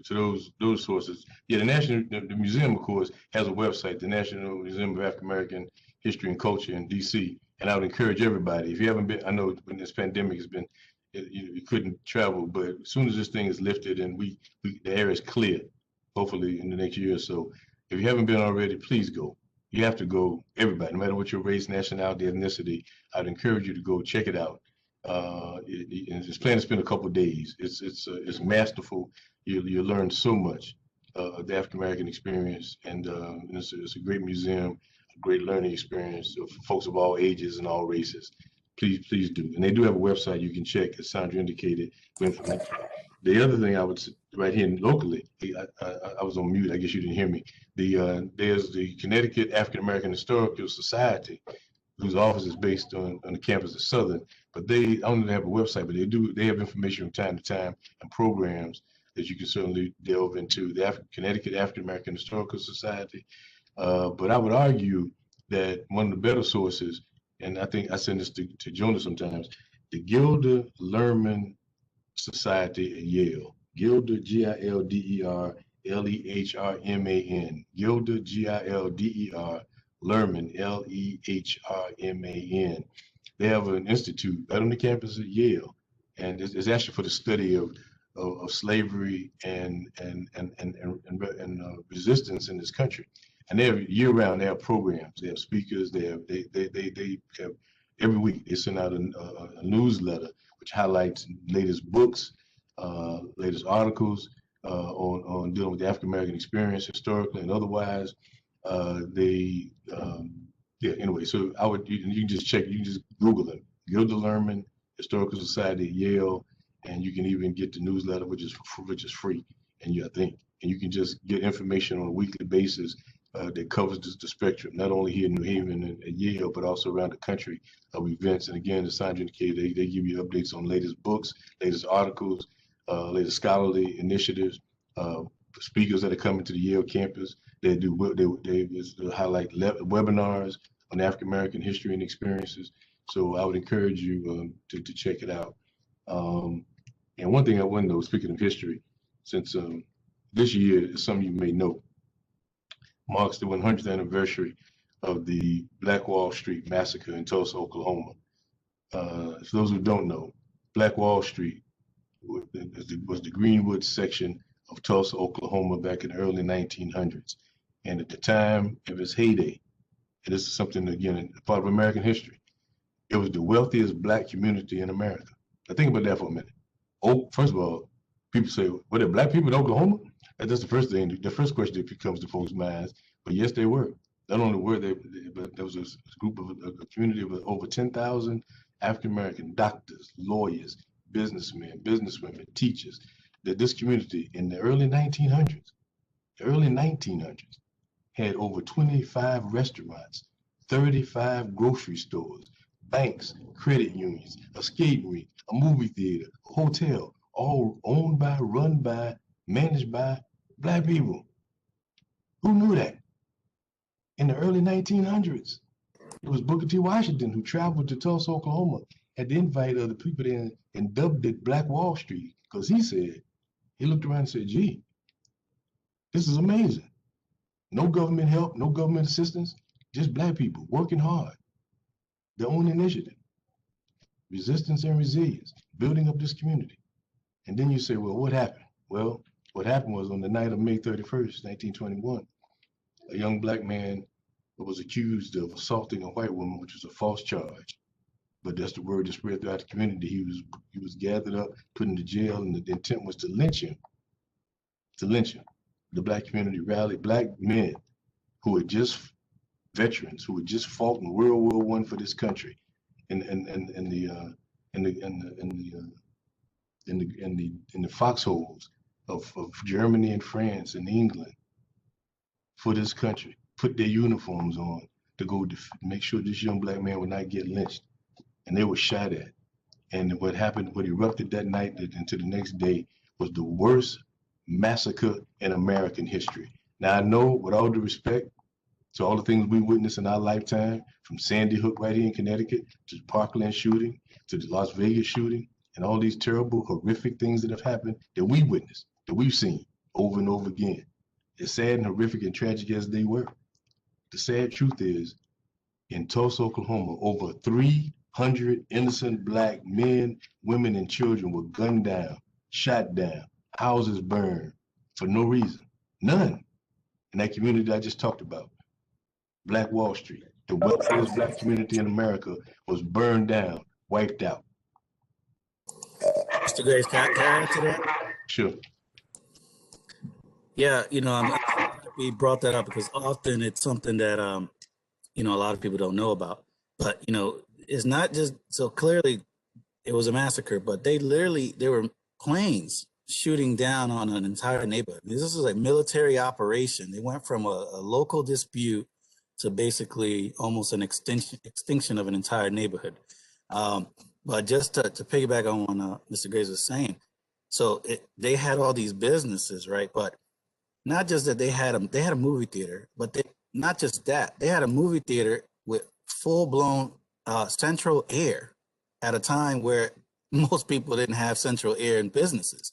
those sources, yeah, the museum, of course, has a website, the National Museum of African American History and Culture in DC. And I would encourage everybody, if you haven't been, I know when this pandemic has been, you couldn't travel, but as soon as this thing is lifted and the air is clear, hopefully in the next year or so, if you haven't been already, please go. You have to go, everybody, no matter what your race, nationality, ethnicity, I'd encourage you to go check it out. It's planned to spend a couple of days. It's masterful. You learn so much of the African American experience, and it's a great museum, a great learning experience for folks of all ages and all races. Please do. And they do have a website you can check, as Sandra indicated, for information. The other thing I would say right here locally, I was on mute. I guess you didn't hear me. There's the Connecticut African American Historical Society, whose office is based on the campus of Southern. But I don't know if they have a website, but they have information from time to time and programs that you can certainly delve into. The Connecticut African American Historical Society. But I would argue that one of the better sources, and I think I send this to Jonah sometimes, the Gilder Lehrman Society at Yale. Gilder, Gilder Lehrman. Gilder, Gilder Lehrman, Lehrman. They have an institute right on the campus at Yale, and it's actually for the study of slavery and resistance in this country. And they have year round. They have programs. They have speakers. They have every week they send out a newsletter which highlights latest books, latest articles on dealing with the African American experience historically and otherwise. Anyway, so you can just check, you can just Google them. Gilder Lehrman Historical Society at Yale, and you can even get the newsletter, which is free, and and you can just get information on a weekly basis that covers the spectrum, not only here in New Haven and at Yale, but also around the country of events. And again, as Sandra indicated, they give you updates on latest books, latest articles, latest scholarly initiatives, speakers that are coming to the Yale campus. They highlight webinars on African American history and experiences. So I would encourage you to check it out. And one thing I want to know, speaking of history, since this year, as some of you may know, marks the 100th anniversary of the Black Wall Street massacre in Tulsa, Oklahoma. For those who don't know, Black Wall Street was the Greenwood section of Tulsa, Oklahoma back in the early 1900s. And at the time of its heyday, and this is something, again, part of American history, it was the wealthiest Black community in America. Now think about that for a minute. First of all, people say, were there Black people in Oklahoma? That's the first thing, the first question that comes to folks' minds. But yes, they were. Not only were they, but there was a group of a community of over 10,000 African American doctors, lawyers, businessmen, businesswomen, teachers. That this community in the early 1900s, had over 25 restaurants, 35 grocery stores, banks, credit unions, a skating rink, a movie theater, a hotel, all owned by, run by, managed by Black people. Who knew that? In the early 1900s, it was Booker T. Washington who traveled to Tulsa, Oklahoma at the invite of the people there and dubbed it Black Wall Street, because he looked around and said, gee, this is amazing. No government help, no government assistance, just Black people working hard, their own initiative, resistance and resilience, building up this community. And then you say, well, what happened? Well, what happened was on the night of May 31st, 1921, a young Black man was accused of assaulting a white woman, which was a false charge. But that's the word that spread throughout the community. He was gathered up, put into jail, and the intent was to lynch him. The Black community rallied Black men who had just veterans who had just fought in World War I for this country, in the foxholes of Germany and France and England for this country, put their uniforms on to go make sure this young Black man would not get lynched. And they were shot at. And what erupted that night into the next day was the worst massacre in American history. Now I know, with all due respect to all the things we witnessed in our lifetime, from Sandy Hook right here in Connecticut, to the Parkland shooting, to the Las Vegas shooting, and all these terrible, horrific things that have happened that we witnessed, that we've seen over and over again. As sad and horrific and tragic as they were, the sad truth is, in Tulsa, Oklahoma, over 300 innocent Black men, women, and children were gunned down, shot down, houses burned for no reason, none. In that community that I just talked about, Black Wall Street, the wealthiest Black community in America, was burned down, wiped out. Mr. Graves, can I add to that? Sure. Yeah, we brought that up because often it's something that a lot of people don't know about. But it's not just so clearly it was a massacre, but there were planes shooting down on an entire neighborhood. This is a military operation. They went from a local dispute to basically almost an extinction of an entire neighborhood. But just to piggyback on what Mr. Graves was saying, so they had all these businesses, right? But not just that they had a movie theater, but not just that, they had a movie theater with full-blown central air at a time where most people didn't have central air in businesses.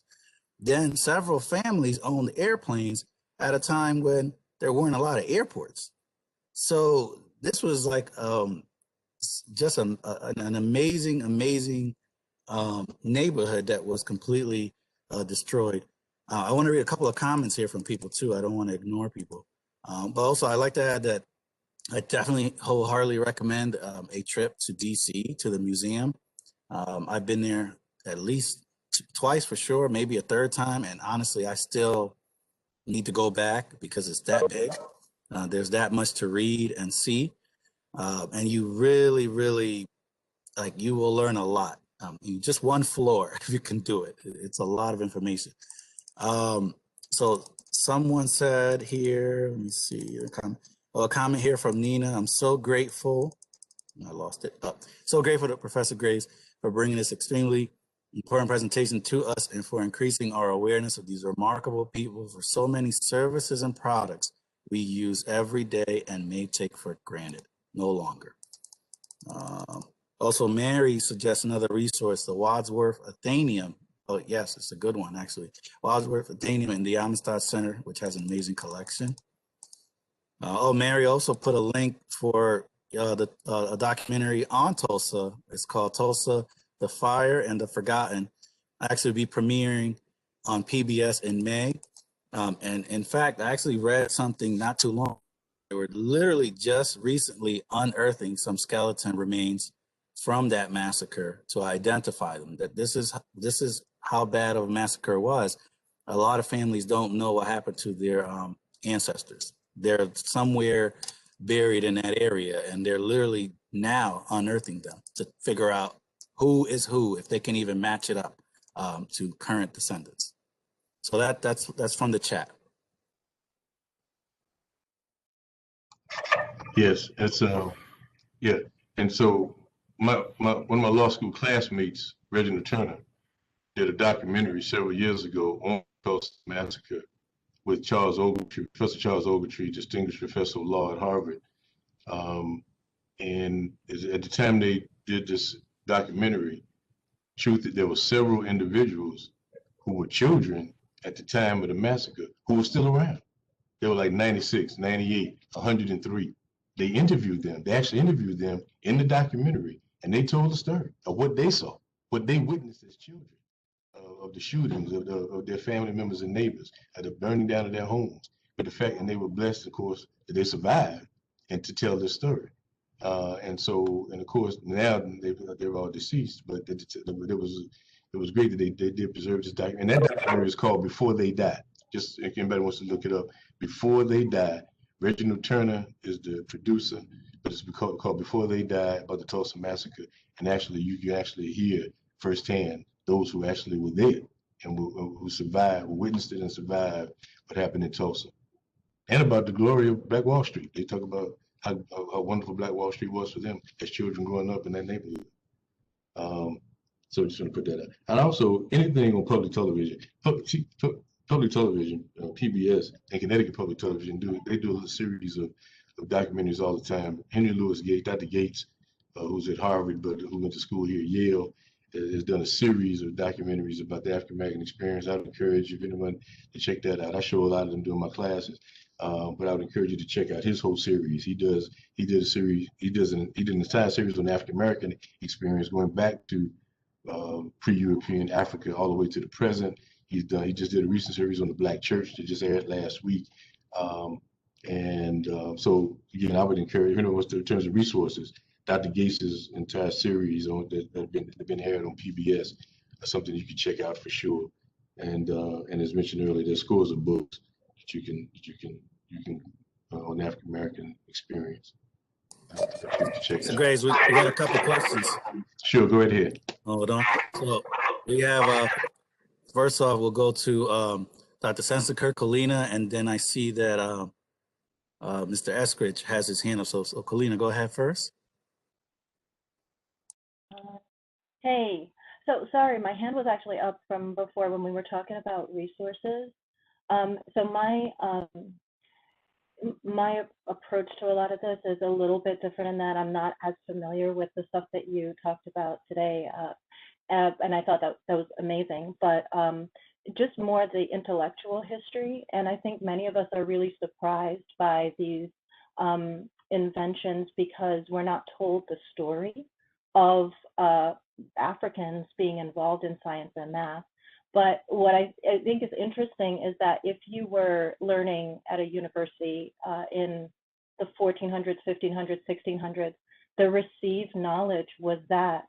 Then several families owned airplanes at a time when there weren't a lot of airports. So this was like just an amazing neighborhood that was completely destroyed. I want to read a couple of comments here from people too. I don't want to ignore people. But also I'd like to add that I definitely wholeheartedly recommend a trip to DC, to the museum. I've been there at least twice for sure, maybe a third time. And honestly, I still need to go back because it's that big. There's that much to read and see. And you really, like, you will learn a lot. Just one floor, if you can do it. It's a lot of information. So someone said here, let me see, a comment here from Nina. I'm so grateful. I lost it. So grateful to Professor Graves for bringing this extremely important presentation to us and for increasing our awareness of these remarkable people for so many services and products we use every day and may take for granted no longer. Also, Mary suggests another resource, the Wadsworth Athenaeum. Oh, yes, it's a good one, actually. Wadsworth Athenaeum in the Amistad Center, which has an amazing collection. Mary also put a link for a documentary on Tulsa. It's called Tulsa, The Fire and the Forgotten. Actually be premiering on PBS in May. And in fact, I actually read something not too long. They were literally just recently unearthing some skeleton remains from that massacre to identify them. That this is how bad of a massacre it was. A lot of families don't know what happened to their ancestors. They're somewhere buried in that area, and they're literally now unearthing them to figure out who is who, if they can even match it up to current descendants. So that's from the chat. Yes, it's yeah, and so one of my law school classmates, Reginald Turner, did a documentary several years ago on the Tulsa Massacre with Charles Ogletree, Professor Charles Ogletree, distinguished professor of law at Harvard. And at the time they did this documentary, truth that there were several individuals who were children at the time of the massacre who were still around. They were like 96, 98, 103. They interviewed them. They actually interviewed them in the documentary, and they told the story of what they saw, what they witnessed as children, of the shootings, of their family members and neighbors, of the burning down of their homes. But the fact, and they were blessed, of course, that they survived and to tell their story. And of course, now they're all deceased, but it was great that they did preserve this documentary. And that documentary is called Before They Die. Just if anybody wants to look it up, Before They Die. Reginald Turner is the producer, but it's called Before They Die, about the Tulsa Massacre. And actually, you can actually hear firsthand those who actually were there and who survived, who witnessed it and survived what happened in Tulsa. And about the glory of Black Wall Street. They talk about how wonderful Black Wall Street was for them as children growing up in that neighborhood. So just want to put that out. And also, anything on public television, public television, PBS and Connecticut Public Television, they do a series of documentaries all the time. Henry Louis Gates, Dr. Gates, who's at Harvard but who went to school here at Yale, has done a series of documentaries about the African American experience. I would encourage you, if anyone, to check that out. I show a lot of them during my classes, but I would encourage you to check out his whole series. He did an entire series on the African American experience going back to pre-European Africa all the way to the present. He just did a recent series on the Black church that just aired last week. So again, I would encourage, in terms of resources, Dr. Gates' entire series that have been aired on PBS are something you can check out for sure. And as mentioned earlier, there's scores of books that you can on the African American experience. So Graves, we got a couple questions. Sure, go right ahead. Hold on. So we have first off, we'll go to Dr. Sensiker, Kalina, and then I see that Mr. Eskridge has his hand up. So Kalina, go ahead first. Hey, so sorry, my hand was actually up from before when we were talking about resources. So my approach to a lot of this is a little bit different in that I'm not as familiar with the stuff that you talked about today. And I thought that was amazing, but just more the intellectual history. And I think many of us are really surprised by these inventions because we're not told the story of Africans being involved in science and math. But what I think is interesting is that if you were learning at a university in the 1400s, 1500s, 1600s, the received knowledge was that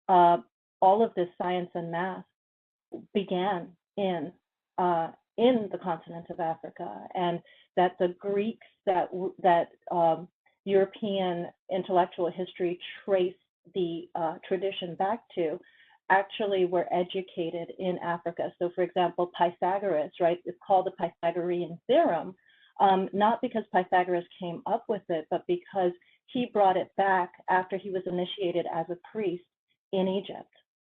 all of this science and math began in the continent of Africa, and that the Greeks that European intellectual history traced the tradition back to actually were educated in Africa. So for example, Pythagoras, right, it's called the Pythagorean theorem, not because Pythagoras came up with it, but because he brought it back after he was initiated as a priest in Egypt,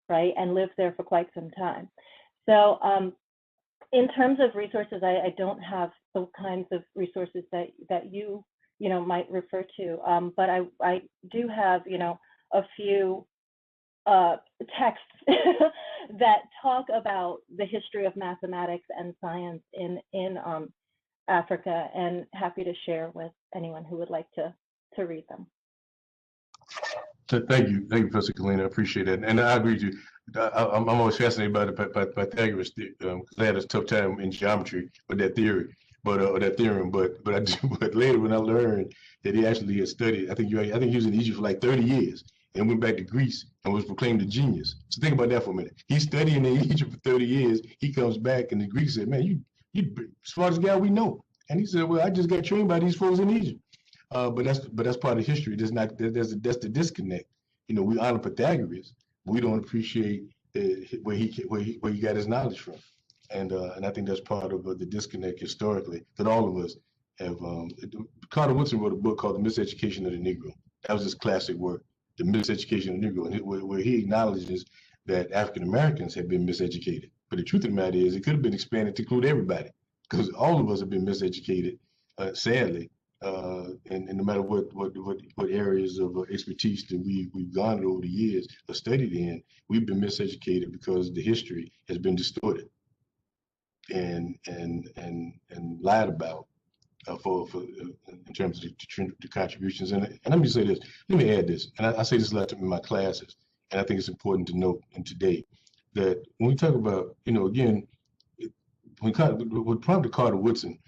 right, and lived there for quite some time. So in terms of resources, I don't have the kinds of resources that you might refer to, but I do have a few texts that talk about the history of mathematics and science in Africa, and happy to share with anyone who would like to read them. Thank you, Professor Kalina. I appreciate that, and I agree with you. I'm always fascinated by the Pythagoras. I had a tough time in geometry with that theory, or that theorem. But I do. But later, when I learned that he actually had studied, I think he was in Egypt for like 30 years, and went back to Greece and was proclaimed a genius. So think about that for a minute. He's studying in Egypt for 30 years. He comes back, and the Greeks said, "Man, you smartest guy we know." And he said, "Well, I just got trained by these folks in Egypt." But that's part of history. That's the disconnect. We honor Pythagoras, but we don't appreciate where he got his knowledge from, and I think that's part of the disconnect historically that all of us have. Carter Woodson wrote a book called The Miseducation of the Negro. That was his classic work, The Miseducation of the Negro, and where he acknowledges that African Americans have been miseducated. But the truth of the matter is, it could have been expanded to include everybody, because all of us have been miseducated, sadly. And no matter what areas of expertise that we've garnered over the years or studied in, we've been miseducated because the history has been distorted and lied about for in terms of the contributions. And let me say this. Let me add this. And I say this a lot in my classes, and I think it's important to note in today that when we talk about, again, what prompted Carter Woodson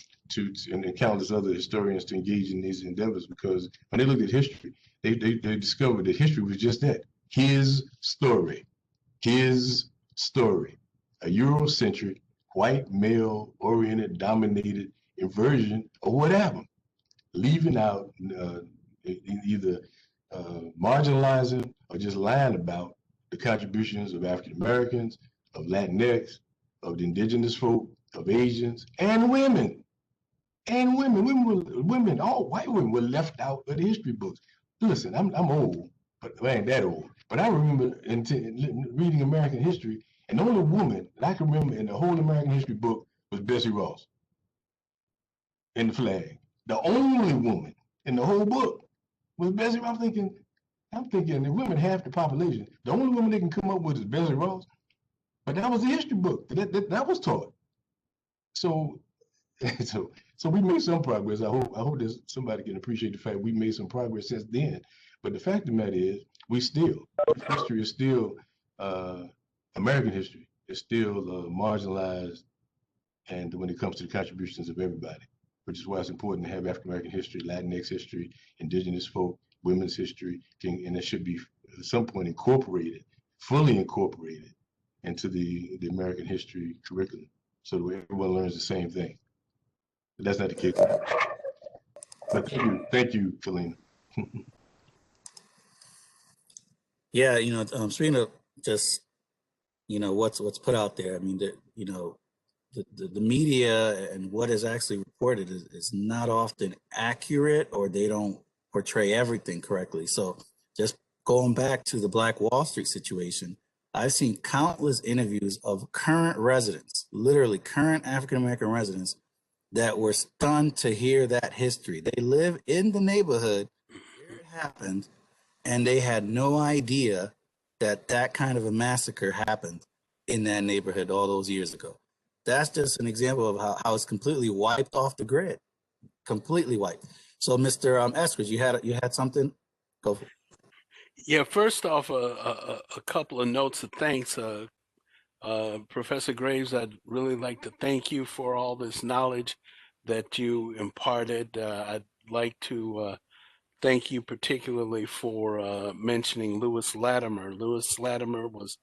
and countless other historians to engage in these endeavors, because when they looked at history, they discovered that history was just that, his story, a Eurocentric, white, male-oriented, dominated inversion of what happened, leaving out either marginalizing or just lying about the contributions of African Americans, of Latinx, of the indigenous folk, of Asians, and women. And women, all white women were left out of the history books. Listen, I'm old, but I ain't that old. But I remember reading American history, and the only woman that I can remember in the whole American history book was Bessie Ross in the flag. The only woman in the whole book was Bessie Ross. I'm thinking the women half the population. The only woman they can come up with is Bessie Ross. But that was the history book that was taught. So we made some progress. I hope that somebody can appreciate the fact we made some progress since then. But the fact of the matter is, history is still, American history is still marginalized, and when it comes to the contributions of everybody, which is why it's important to have African American history, Latinx history, indigenous folk, women's history, and it should be at some point fully incorporated into the American history curriculum, so that everyone learns the same thing. But that's not the case. But thank you, Kalina. Yeah, Serena, just what's put out there. I mean, you know, the media and what is actually reported is not often accurate, or they don't portray everything correctly. So just going back to the Black Wall Street situation, I've seen countless interviews of current residents, literally current African-American residents, that were stunned to hear that history. They live in the neighborhood where it happened, and they had no idea that that kind of a massacre happened in that neighborhood all those years ago. That's just an example of how it's completely wiped off the grid, completely wiped. So, Mr. Eskridge, you had something? Go for it. Yeah, first off, a couple of notes of thanks. Professor Graves, I'd really like to thank you for all this knowledge that you imparted. I'd like to thank you particularly for mentioning Lewis Latimer. Lewis Latimer was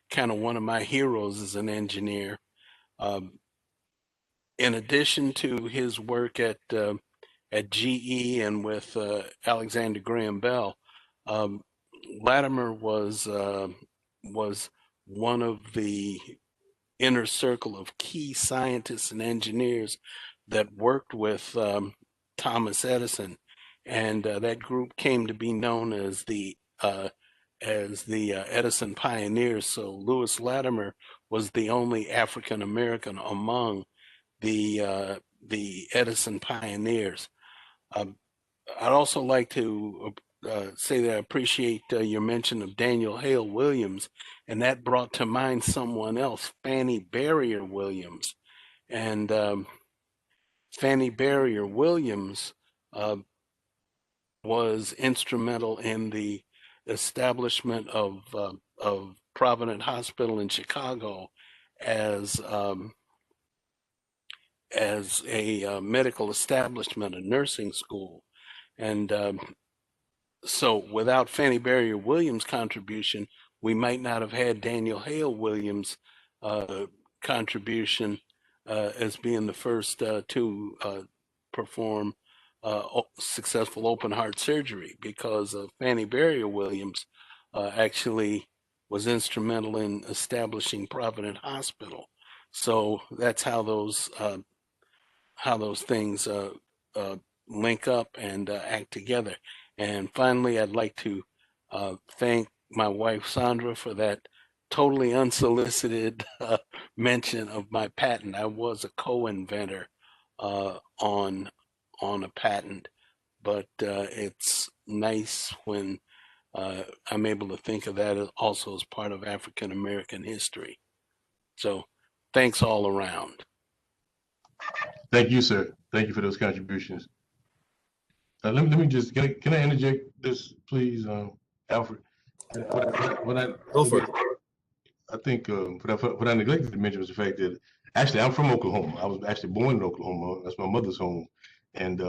kind of one of my heroes as an engineer. In addition to his work at GE and with Alexander Graham Bell, Latimer was one of the inner circle of key scientists and engineers that worked with Thomas Edison, and that group came to be known as the Edison Pioneers. So Lewis Latimer was the only African American among the Edison Pioneers. I'd also like to say that I appreciate your mention of Daniel Hale Williams, and that brought to mind someone else, Fanny Barrier Williams. And Fanny Barrier Williams was instrumental in the establishment of Providence Hospital in Chicago as a medical establishment, a nursing school. And so without Fanny Barrier Williams' contribution, we might not have had Daniel Hale Williams' contribution as being the first to perform successful open heart surgery, because Fanny Barrier Williams actually was instrumental in establishing Providence Hospital. So that's how those things link up and act together. And finally, I'd like to thank my wife, Sandra, for that totally unsolicited mention of my patent. I was a co-inventor on a patent, but it's nice when I'm able to think of that also as part of African American history. So thanks all around. Thank you, sir. Thank you for those contributions. Let me just, can I interject this, please, Alfred? Go for it. I think what I neglected to mention was the fact that actually I'm from Oklahoma. I was actually born in Oklahoma. That's my mother's home. And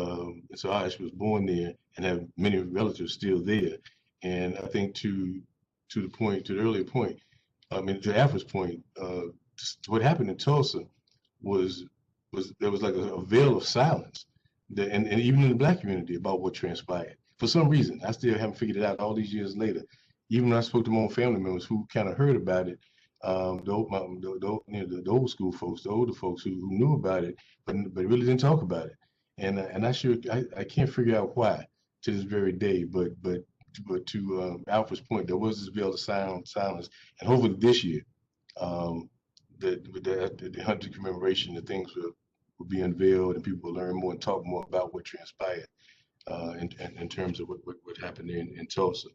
so I actually was born there and have many relatives still there. And I think to the earlier point, I mean, to Alfred's point, what happened in Tulsa was there was like a veil of silence, and even in the Black community, about what transpired. For some reason, I still haven't figured it out all these years later. Even when I spoke to my own family members who kind of heard about it, the old school folks, the older folks who knew about it, but really didn't talk about it. And I can't figure out why to this very day. But to Alfred's point, there was this veil of silence, and hopefully this year, the 100th commemoration, the things will be unveiled, and people will learn more and talk more about what transpired in terms of what happened in Tulsa.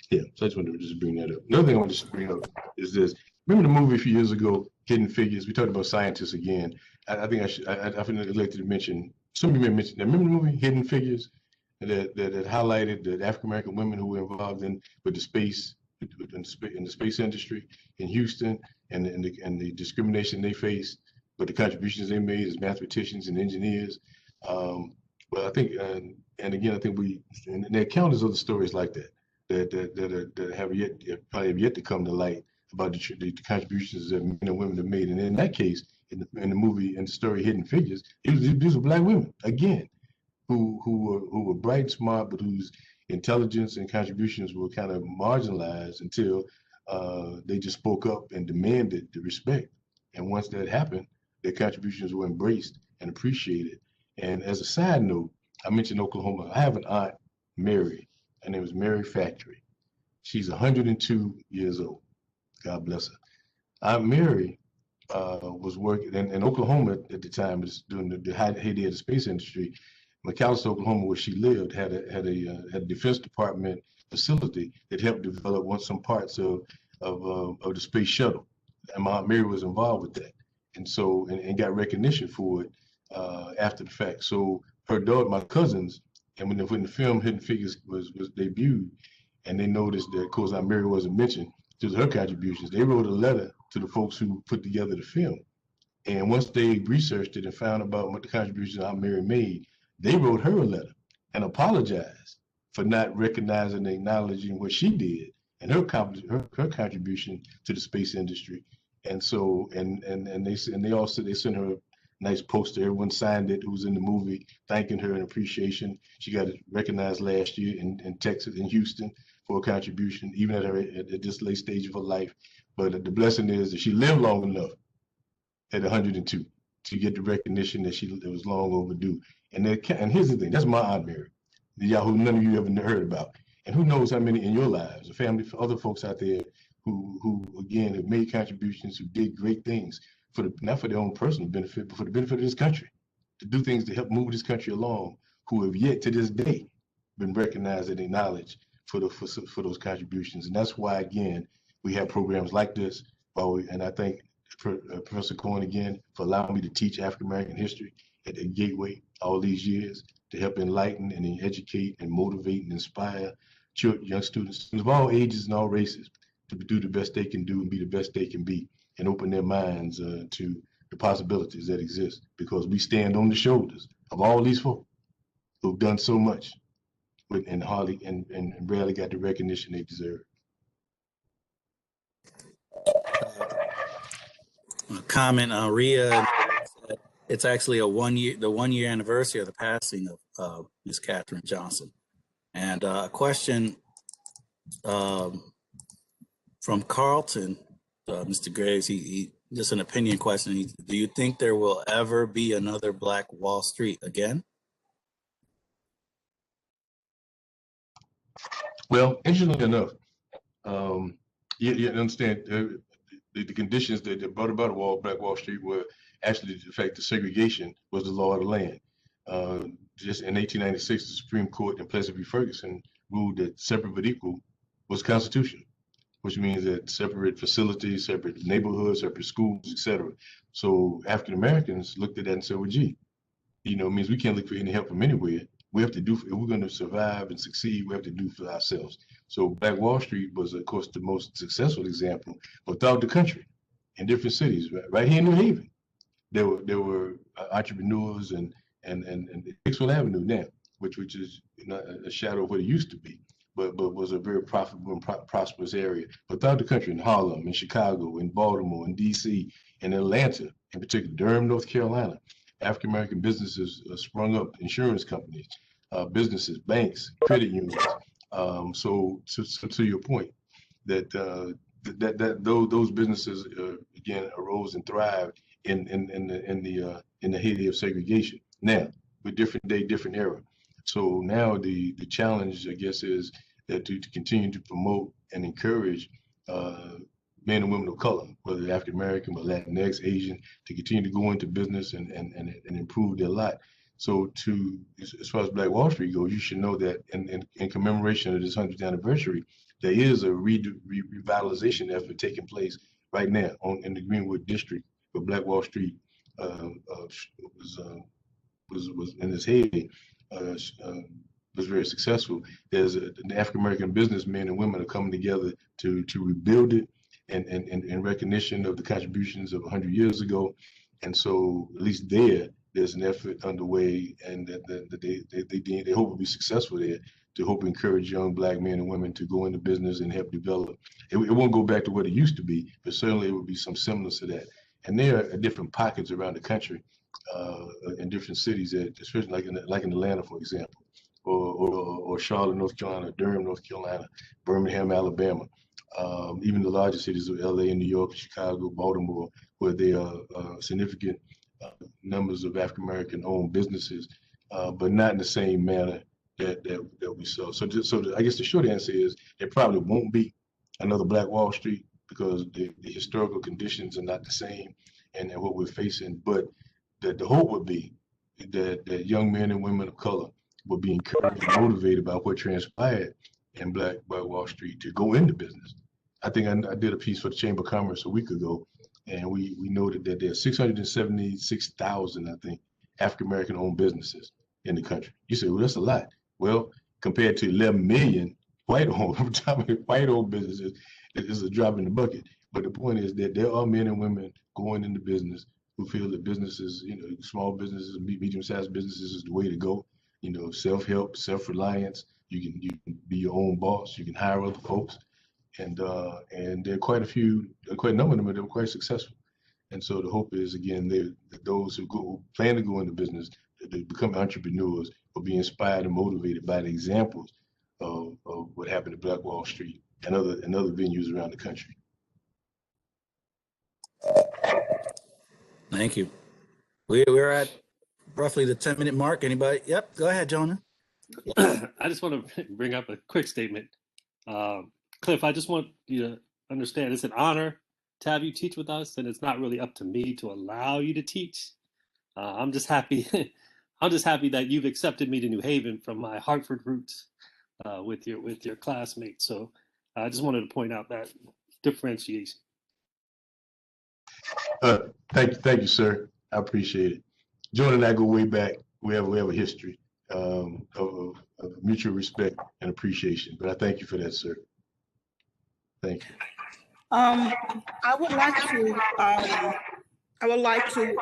Yeah, so I just wanted to just bring that up. Another thing I want to just bring up is this. Remember the movie a few years ago, Hidden Figures? We talked about scientists again. I think I've neglected to mention, some of you may mention that. Remember the movie Hidden Figures that highlighted the African American women who were involved with the space, in the space industry in Houston, and the discrimination they faced, but the contributions they made as mathematicians and engineers. Well, I think, and again, I think and there are countless other stories like that that probably have yet to come to light about the contributions that men and women have made. And in that case, in the movie, in the story Hidden Figures, these were Black women again, who were bright and smart, but whose intelligence and contributions were kind of marginalized until they just spoke up and demanded the respect. And once that happened, their contributions were embraced and appreciated. And as a side note, I mentioned Oklahoma. I have an aunt, Mary. Her name is Mary Factory. She's 102 years old. God bless her. Aunt Mary was working in Oklahoma at the time, was during the heyday of the space industry. McAlester, Oklahoma, where she lived, had a Defense Department facility that helped develop some parts of the space shuttle, and my Aunt Mary was involved with that, and got recognition for it after the fact. So her daughter, my cousins, and when the film Hidden Figures was debuted, and they noticed that, of course, Aunt Mary wasn't mentioned, just her contributions. They wrote a letter to the folks who put together the film, and once they researched it and found about what the contributions Aunt Mary made, they wrote her a letter and apologized for not recognizing and acknowledging what she did and her contribution to the space industry. And so, and they sent her a nice poster. Everyone signed it who was in the movie, thanking her and appreciation. She got recognized last year in Texas, in Houston, for her contribution, even at this late stage of her life. But the blessing is that she lived long enough at 102 to get the recognition that was long overdue. And here's the thing, that's my Aunt Mary, the y'all who none of you ever heard about. And who knows how many in your lives, a family, for other folks out there who again have made contributions, who did great things not for their own personal benefit, but for the benefit of this country, to do things to help move this country along, who have yet to this day been recognized and acknowledged for those contributions. And that's why, again, we have programs like this. And I thank Professor Cohen again for allowing me to teach African American history at the Gateway all these years, to help enlighten and educate and motivate and inspire young students of all ages and all races to do the best they can do and be the best they can be, and open their minds to the possibilities that exist, because we stand on the shoulders of all these folk who've done so much and hardly and rarely got the recognition they deserve. A comment on Rhea. It's actually the 1 year anniversary of the passing of Miss Katherine Johnson. And a question from Carlton, Mr. Graves, he just an opinion question. Do you think there will ever be another Black Wall Street again? Well, interestingly enough, you understand the conditions that brought about Black Wall Street were actually the fact that segregation was the law of the land. Just in 1896, the Supreme Court in Plessy v. Ferguson ruled that separate but equal was constitutional, which means that separate facilities, separate neighborhoods, separate schools, etc. So African Americans looked at that and said, well, gee, it means we can't look for any help from anywhere. We have to do, if we're going to survive and succeed, we have to do for ourselves. So Black Wall Street was, of course, the most successful example, but throughout the country, in different cities, right here in New Haven, there were entrepreneurs and Hicksville Avenue now, which is a shadow of what it used to be, but was a very profitable and prosperous area. But throughout the country, in Harlem, in Chicago, in Baltimore, in DC, in Atlanta, in particular, Durham, North Carolina, African American businesses sprung up, insurance companies, businesses, banks, credit unions. So to your point, that those businesses again arose and thrived in the heyday of segregation. Now, with different day, different era. So now the challenge, I guess, is that to continue to promote and encourage men and women of color, whether they're African American or Latinx, Asian, to continue to go into business and improve their lot. So as far as Black Wall Street goes, you should know that in commemoration of this 100th anniversary, there is a revitalization effort taking place right now in the Greenwood district, where Black Wall Street was in its heyday, was very successful. There's the African American businessmen and women are coming together to rebuild it in recognition of the contributions of 100 years ago. And so at least there's an effort underway, and that they hope will be successful there, to hope encourage young Black men and women to go into business and help develop. It won't go back to what it used to be, but certainly it will be some semblance to that. And there are different pockets around the country, in different cities, especially like in Atlanta, for example, or Charlotte, North Carolina, Durham, North Carolina, Birmingham, Alabama, even the larger cities of LA and New York, Chicago, Baltimore, where there are significant numbers of African-American owned businesses, but not in the same manner that we saw. I guess the short answer is there probably won't be another Black Wall Street because the historical conditions are not the same and what we're facing. But the hope would be that young men and women of color will be encouraged and motivated by what transpired in Black Wall Street to go into business. I think I did a piece for the Chamber of Commerce a week ago, and we noted that there are 676,000, I think, African-American owned businesses in the country. You say, well, that's a lot. Well, compared to 11 million white-owned businesses, it's a drop in the bucket. But the point is that there are men and women going into business who feel that businesses, small businesses, medium-sized businesses is the way to go. Self-help, self-reliance. You can be your own boss. You can hire other folks, and there are quite a number of them that are quite successful. And so the hope is, again, that those who plan to go into business, that they become entrepreneurs, will be inspired and motivated by the examples of what happened at Black Wall Street and other venues around the country. Thank you. We're at roughly the 10-minute mark. Anybody? Yep. Go ahead, Jonah. I just want to bring up a quick statement. Cliff, I just want you to understand it's an honor to have you teach with us, and it's not really up to me to allow you to teach. I'm just happy. I'm just happy that you've accepted me to New Haven from my Hartford roots with your classmates. So I just wanted to point out that differentiation. Thank you, sir. I appreciate it. Jonah and I go way back. We have a history of mutual respect and appreciation. But I thank you for that, sir. Thank you. I would like to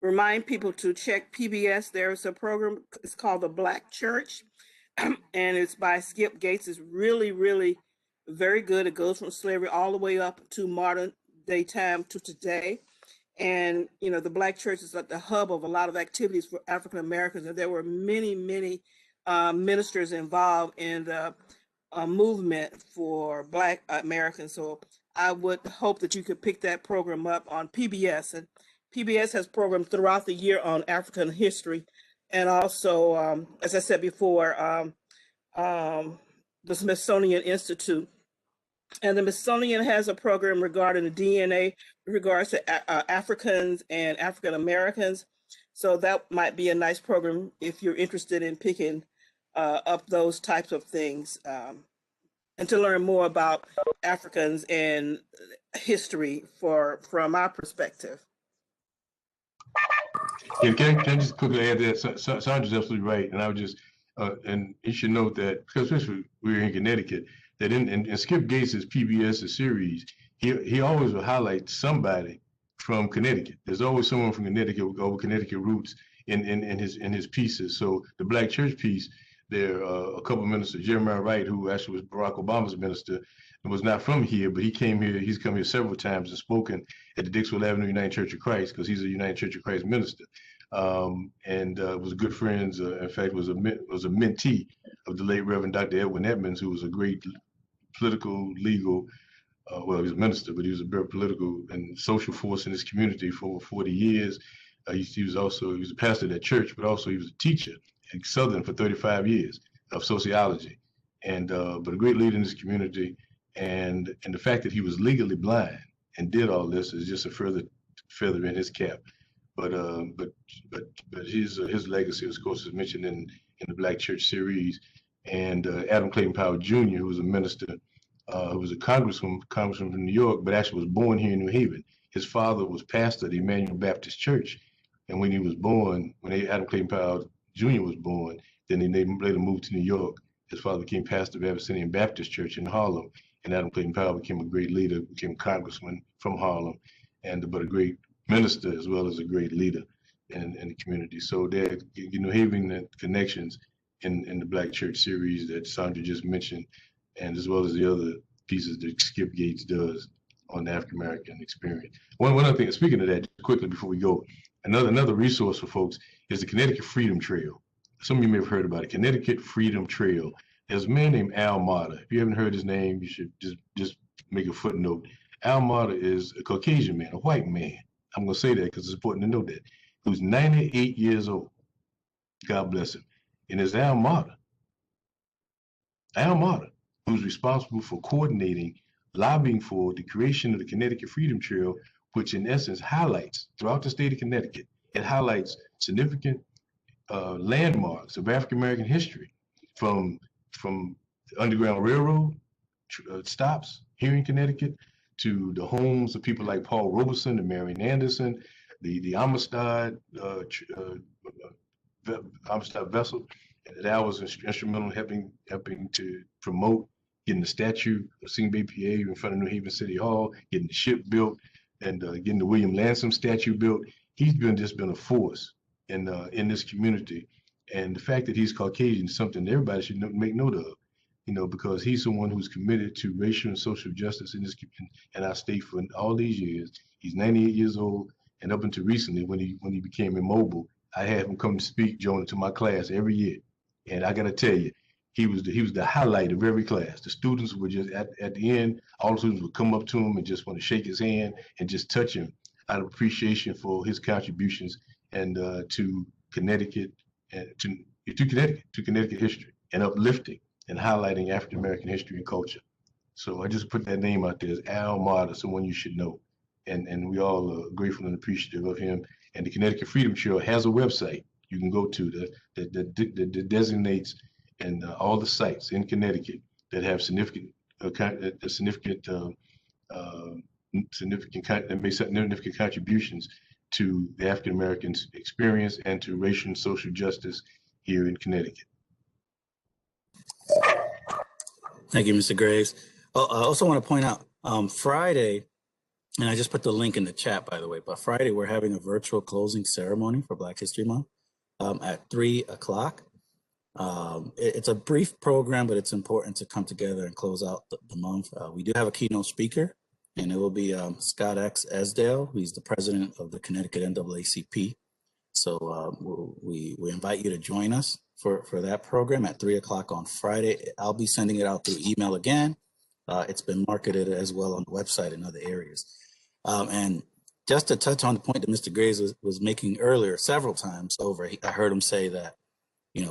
remind people to check PBS. There's a program. It's called The Black Church, and it's by Skip Gates. It's really, really very good. It goes from slavery all the way up to modern day time to today. And, the Black Church is at the hub of a lot of activities for African Americans. And there were many, many ministers involved in the movement for Black Americans. So I would hope that you could pick that program up on PBS. And PBS has programs throughout the year on African history. And also, as I said before, the Smithsonian Institute. And the Smithsonian has a program regarding the DNA in regards to Africans and African Americans. So that might be a nice program if you're interested in picking up those types of things and to learn more about Africans and history from our perspective. Yeah, can I just quickly add that? Sandra's absolutely right. And I would just, and you should note that, because especially we're in Connecticut, that in Skip Gates' PBS series, he always will highlight somebody from Connecticut. There's always someone from Connecticut with Connecticut roots in his pieces. So the Black Church piece, there are a couple of ministers, Jeremiah Wright, who actually was Barack Obama's minister and was not from here, but he came here. He's come here several times and spoken at the Dixwell Avenue United Church of Christ because he's a United Church of Christ minister, and was good friends. In fact, was a mentee of the late Reverend Dr. Edwin Edmonds, who was a great political, legal, well, he was a minister, but he was a very political and social force in his community for over 40 years. He was a pastor at that church, but also he was a teacher in Southern for 35 years of sociology, and but a great leader in his community. And the fact that he was legally blind and did all this is just a further feather in his cap. But his legacy, of course, is mentioned in the Black Church series. And Adam Clayton Powell Jr., who was a minister, who was a congressman from New York, but actually was born here in New Haven. His father was pastor at the Emmanuel Baptist Church, and when he was born, Adam Clayton Powell Jr. was born, then they later moved to New York. His father became pastor of Abyssinian Baptist Church in Harlem, and Adam Clayton Powell became a great leader, became a congressman from Harlem, but a great minister as well as a great leader in the community. So there, having the connections in the Black Church series that Sandra just mentioned, and as well as the other pieces that Skip Gates does on the African American experience. One other thing, speaking of that, quickly before we go, another resource for folks is the Connecticut Freedom Trail. Some of you may have heard about it. Connecticut Freedom Trail There's a man named Al Marder. If you haven't heard his name, you should just make a footnote. Al Marder is a Caucasian man, a white man. I'm going to say that because it's important to know that. Who's 98 years old. God bless him. And it's Al Marder, who's responsible for coordinating, lobbying for the creation of the Connecticut Freedom Trail, which in essence highlights throughout the state of Connecticut, it highlights significant landmarks of African American history, from the Underground Railroad stops here in Connecticut to the homes of people like Paul Robeson and Marion Anderson, the Amistad Amistad vessel. That was instrumental in helping to promote getting the statue of Sing Bay, PA in front of New Haven City Hall, getting the ship built, and getting the William Lansom statue built. He's just been a force in this community. And the fact that he's Caucasian is something everybody should make note of, because he's someone who's committed to racial and social justice in our state for all these years. He's 98 years old, and up until recently, when he became immobile, I had him come speak, Jonah, to my class every year. And I got to tell you, he was the highlight of every class. The students would just, at the end, all the students would come up to him and just want to shake his hand and just touch him out of appreciation for his contributions and to Connecticut and to Connecticut history, and uplifting and highlighting African American history and culture. So I just put that name out there as Al Marder, someone you should know. And we all are grateful and appreciative of him. And the Connecticut Freedom Trail has a website you can go to that designates and all the sites in Connecticut that have significant contributions to the African Americans' experience and to racial and social justice here in Connecticut. Thank you, Mr. Graves. I also want to point out Friday, and I just put the link in the chat, by the way, but Friday we're having a virtual closing ceremony for Black History Month at 3 o'clock. It's a brief program, but it's important to come together and close out the month. We do have a keynote speaker, and it will be Scott X. Esdale. He's the president of the Connecticut NAACP. So we invite you to join us for that program at 3 o'clock on Friday. I'll be sending it out through email again. It's been marketed as well on the website in other areas. And just to touch on the point that Mr. Graves was making earlier several times over, I heard him say that,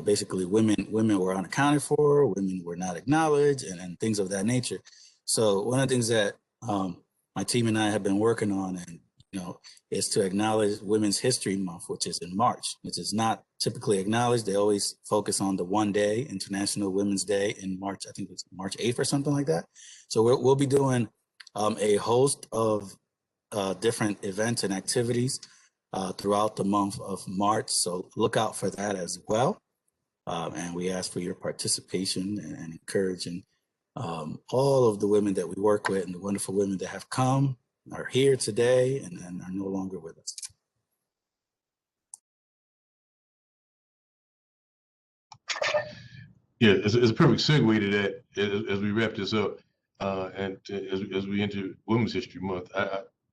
basically women were unaccounted for, women were not acknowledged, and things of that nature. So one of the things that my team and I have been working on, and is to acknowledge Women's History Month, which is in March. Which is not typically acknowledged. They always focus on the one day, International Women's Day in March. I think it's March 8th or something like that. So we'll be doing a host of different events and activities throughout the month of March. So look out for that as well. And we ask for your participation and encouraging all of the women that we work with and the wonderful women that have come, are here today, and are no longer with us. Yeah, it's a perfect segue to that as we wrap this up, and as we enter Women's History Month.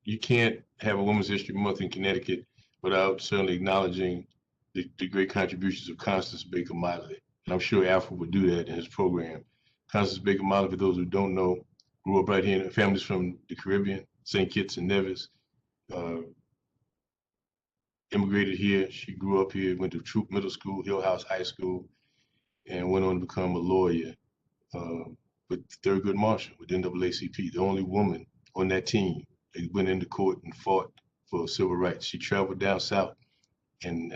You can't have a Women's History Month in Connecticut without certainly acknowledging the great contributions of Constance Baker Motley. And I'm sure Alfred would do that in his program. Constance Baker Motley, for those who don't know, grew up right here in families from the Caribbean, St. Kitts and Nevis, immigrated here. She grew up here, went to Troop Middle School, Hill House High School, and went on to become a lawyer with Thurgood Marshall, with NAACP, the only woman on that team that went into court and fought for civil rights. She traveled down south and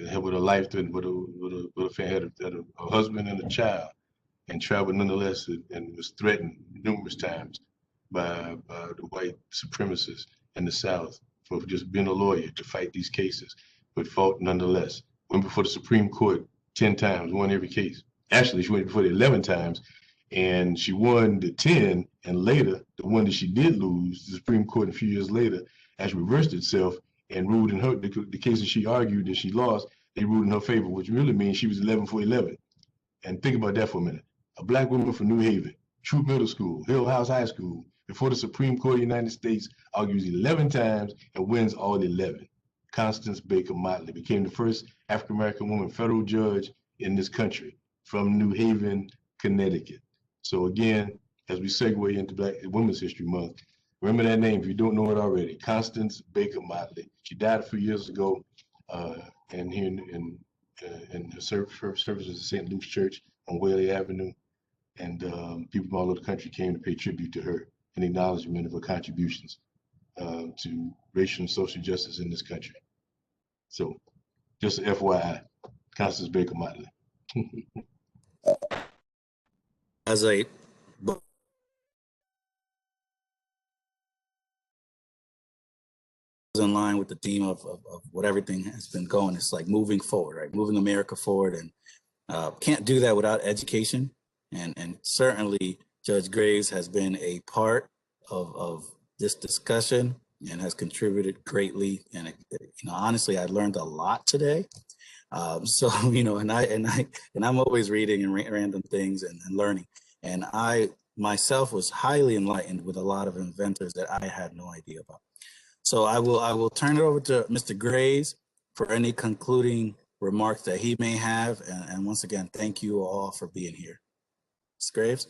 had with a life threatened, with a family, had a husband and a child, and traveled nonetheless, and was threatened numerous times by the white supremacists in the South for just being a lawyer to fight these cases, but fought nonetheless. Went before the Supreme Court 10 times, won every case. Actually, she went before it 11 times, and she won the 10, and later, the one that she did lose, the Supreme Court a few years later, actually reversed itself and ruled in her, the cases she argued that she lost, they ruled in her favor, which really means she was 11 for 11. And think about that for a minute. A black woman from New Haven, Troop Middle School, Hill House High School, before the Supreme Court of the United States, argues 11 times and wins all 11. Constance Baker Motley became the first African-American woman federal judge in this country from New Haven, Connecticut. So again, as we segue into Black Women's History Month, remember that name if you don't know it already, Constance Baker Motley. She died a few years ago, and here in her services at St. Luke's Church on Whaley Avenue, and people from all over the country came to pay tribute to her in acknowledgement of her contributions to racial and social justice in this country. So, just FYI, Constance Baker Motley. As a in line with the theme of what everything has been going. It's like moving forward, right? Moving America forward, and can't do that without education. And certainly Judge Graves has been a part of this discussion and has contributed greatly. And honestly, I learned a lot today. So and I'm always reading and random things and learning. And I myself was highly enlightened with a lot of inventors that I had no idea about. So I will turn it over to Mr. Graves for any concluding remarks that he may have. And once again, thank you all for being here. Mr. Graves?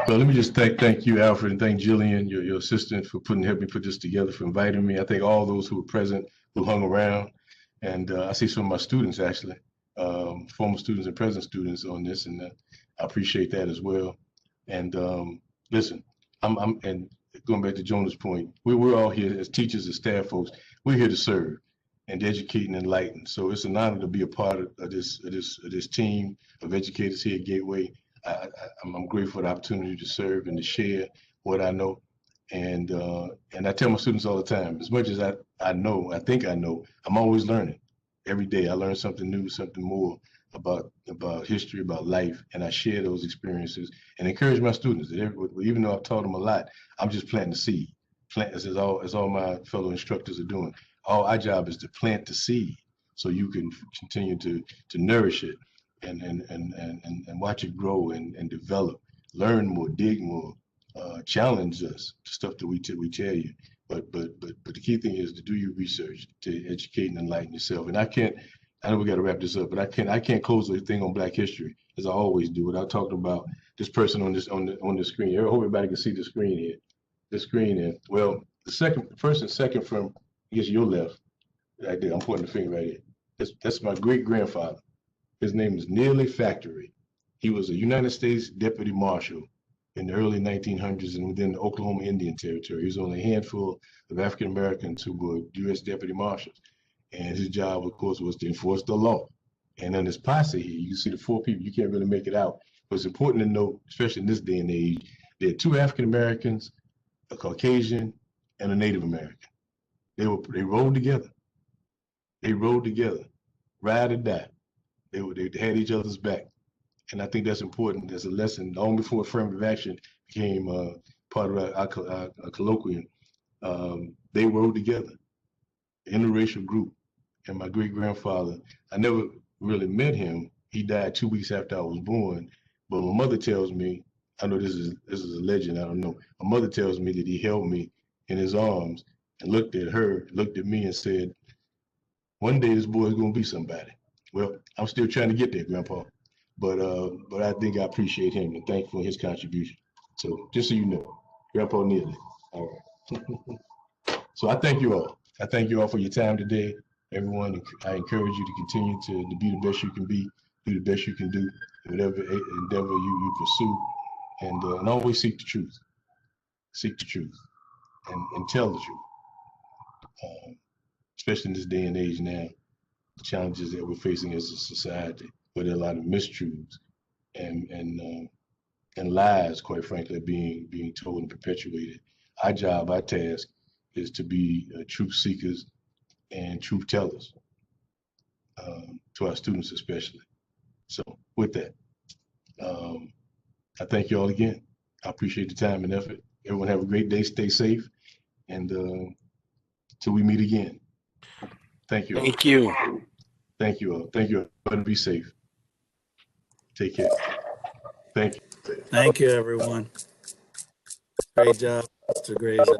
So let me just thank you, Alfred, and thank Jillian, your assistant, for helping put this together, for inviting me. I thank all those who were present, who hung around. And I see some of my students, actually, former students and present students on this, and I appreciate that as well. And listen, and going back to Jonah's point, we're all here as teachers and staff folks. We're here to serve and educate and enlighten. So it's an honor to be a part of this team of educators here at Gateway. I'm grateful for the opportunity to serve and to share what I know. And I tell my students all the time, as much as I think I know, I'm always learning. Every day I learn something new, something more about history, about life, and I share those experiences and encourage my students that even though I've taught them a lot, I'm just planting the seed. As all my fellow instructors are doing. All our job is to plant the seed so you can continue to nourish it and watch it grow and develop, learn more, dig more, challenge us, stuff that we tell you. But the key thing is to do your research, to educate and enlighten yourself. And I know we got to wrap this up, but I can't close the thing on Black history as I always do without talking about this person on the screen. I hope everybody can see the screen here. The screen here. Well, the first and second from, I guess, your left, right there. I'm pointing the finger right here. That's my great grandfather. His name is Nearly Factory. He was a United States Deputy Marshal in the early 1900s and within the Oklahoma Indian Territory. He was only a handful of African Americans who were U.S. Deputy Marshals. And his job, of course, was to enforce the law. And in his posse here, you can see the four people. You can't really make it out. But it's important to note, especially in this day and age, there are two African Americans, a Caucasian, and a Native American. They rode together. They rode together, ride or die. They had each other's back. And I think that's important as a lesson, long before affirmative action became part of our colloquium. They rode together, interracial group. And my great-grandfather, I never really met him. He died 2 weeks after I was born. But my mother tells me, I know this is a legend, I don't know. My mother tells me that he held me in his arms and looked at her, looked at me and said, one day this boy's gonna be somebody. Well, I'm still trying to get there, Grandpa. But I think I appreciate him and thankful for his contribution. So just so you know, Grandpa Nearly. All right. So I thank you all. I thank you all for your time today. Everyone, I encourage you to continue to be the best you can be, do the best you can do, whatever endeavor you pursue, and always seek the truth. Seek the truth and tell the truth. Especially in this day and age now, the challenges that we're facing as a society, where there are a lot of mistruths and lies, quite frankly, are being told and perpetuated. Our job, our task, is to be truth seekers and truth tellers to our students especially. So with that, I thank you all again. I appreciate the time and effort. Everyone have a great day, stay safe, and till we meet again. Thank you all. Thank you. Thank you all. Thank you all. Be safe. Take care. Thank you. Thank you, everyone. Great job, Mr. Graves.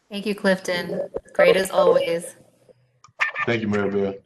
Thank you, Clifton. Great as always. Thank you, Maribel.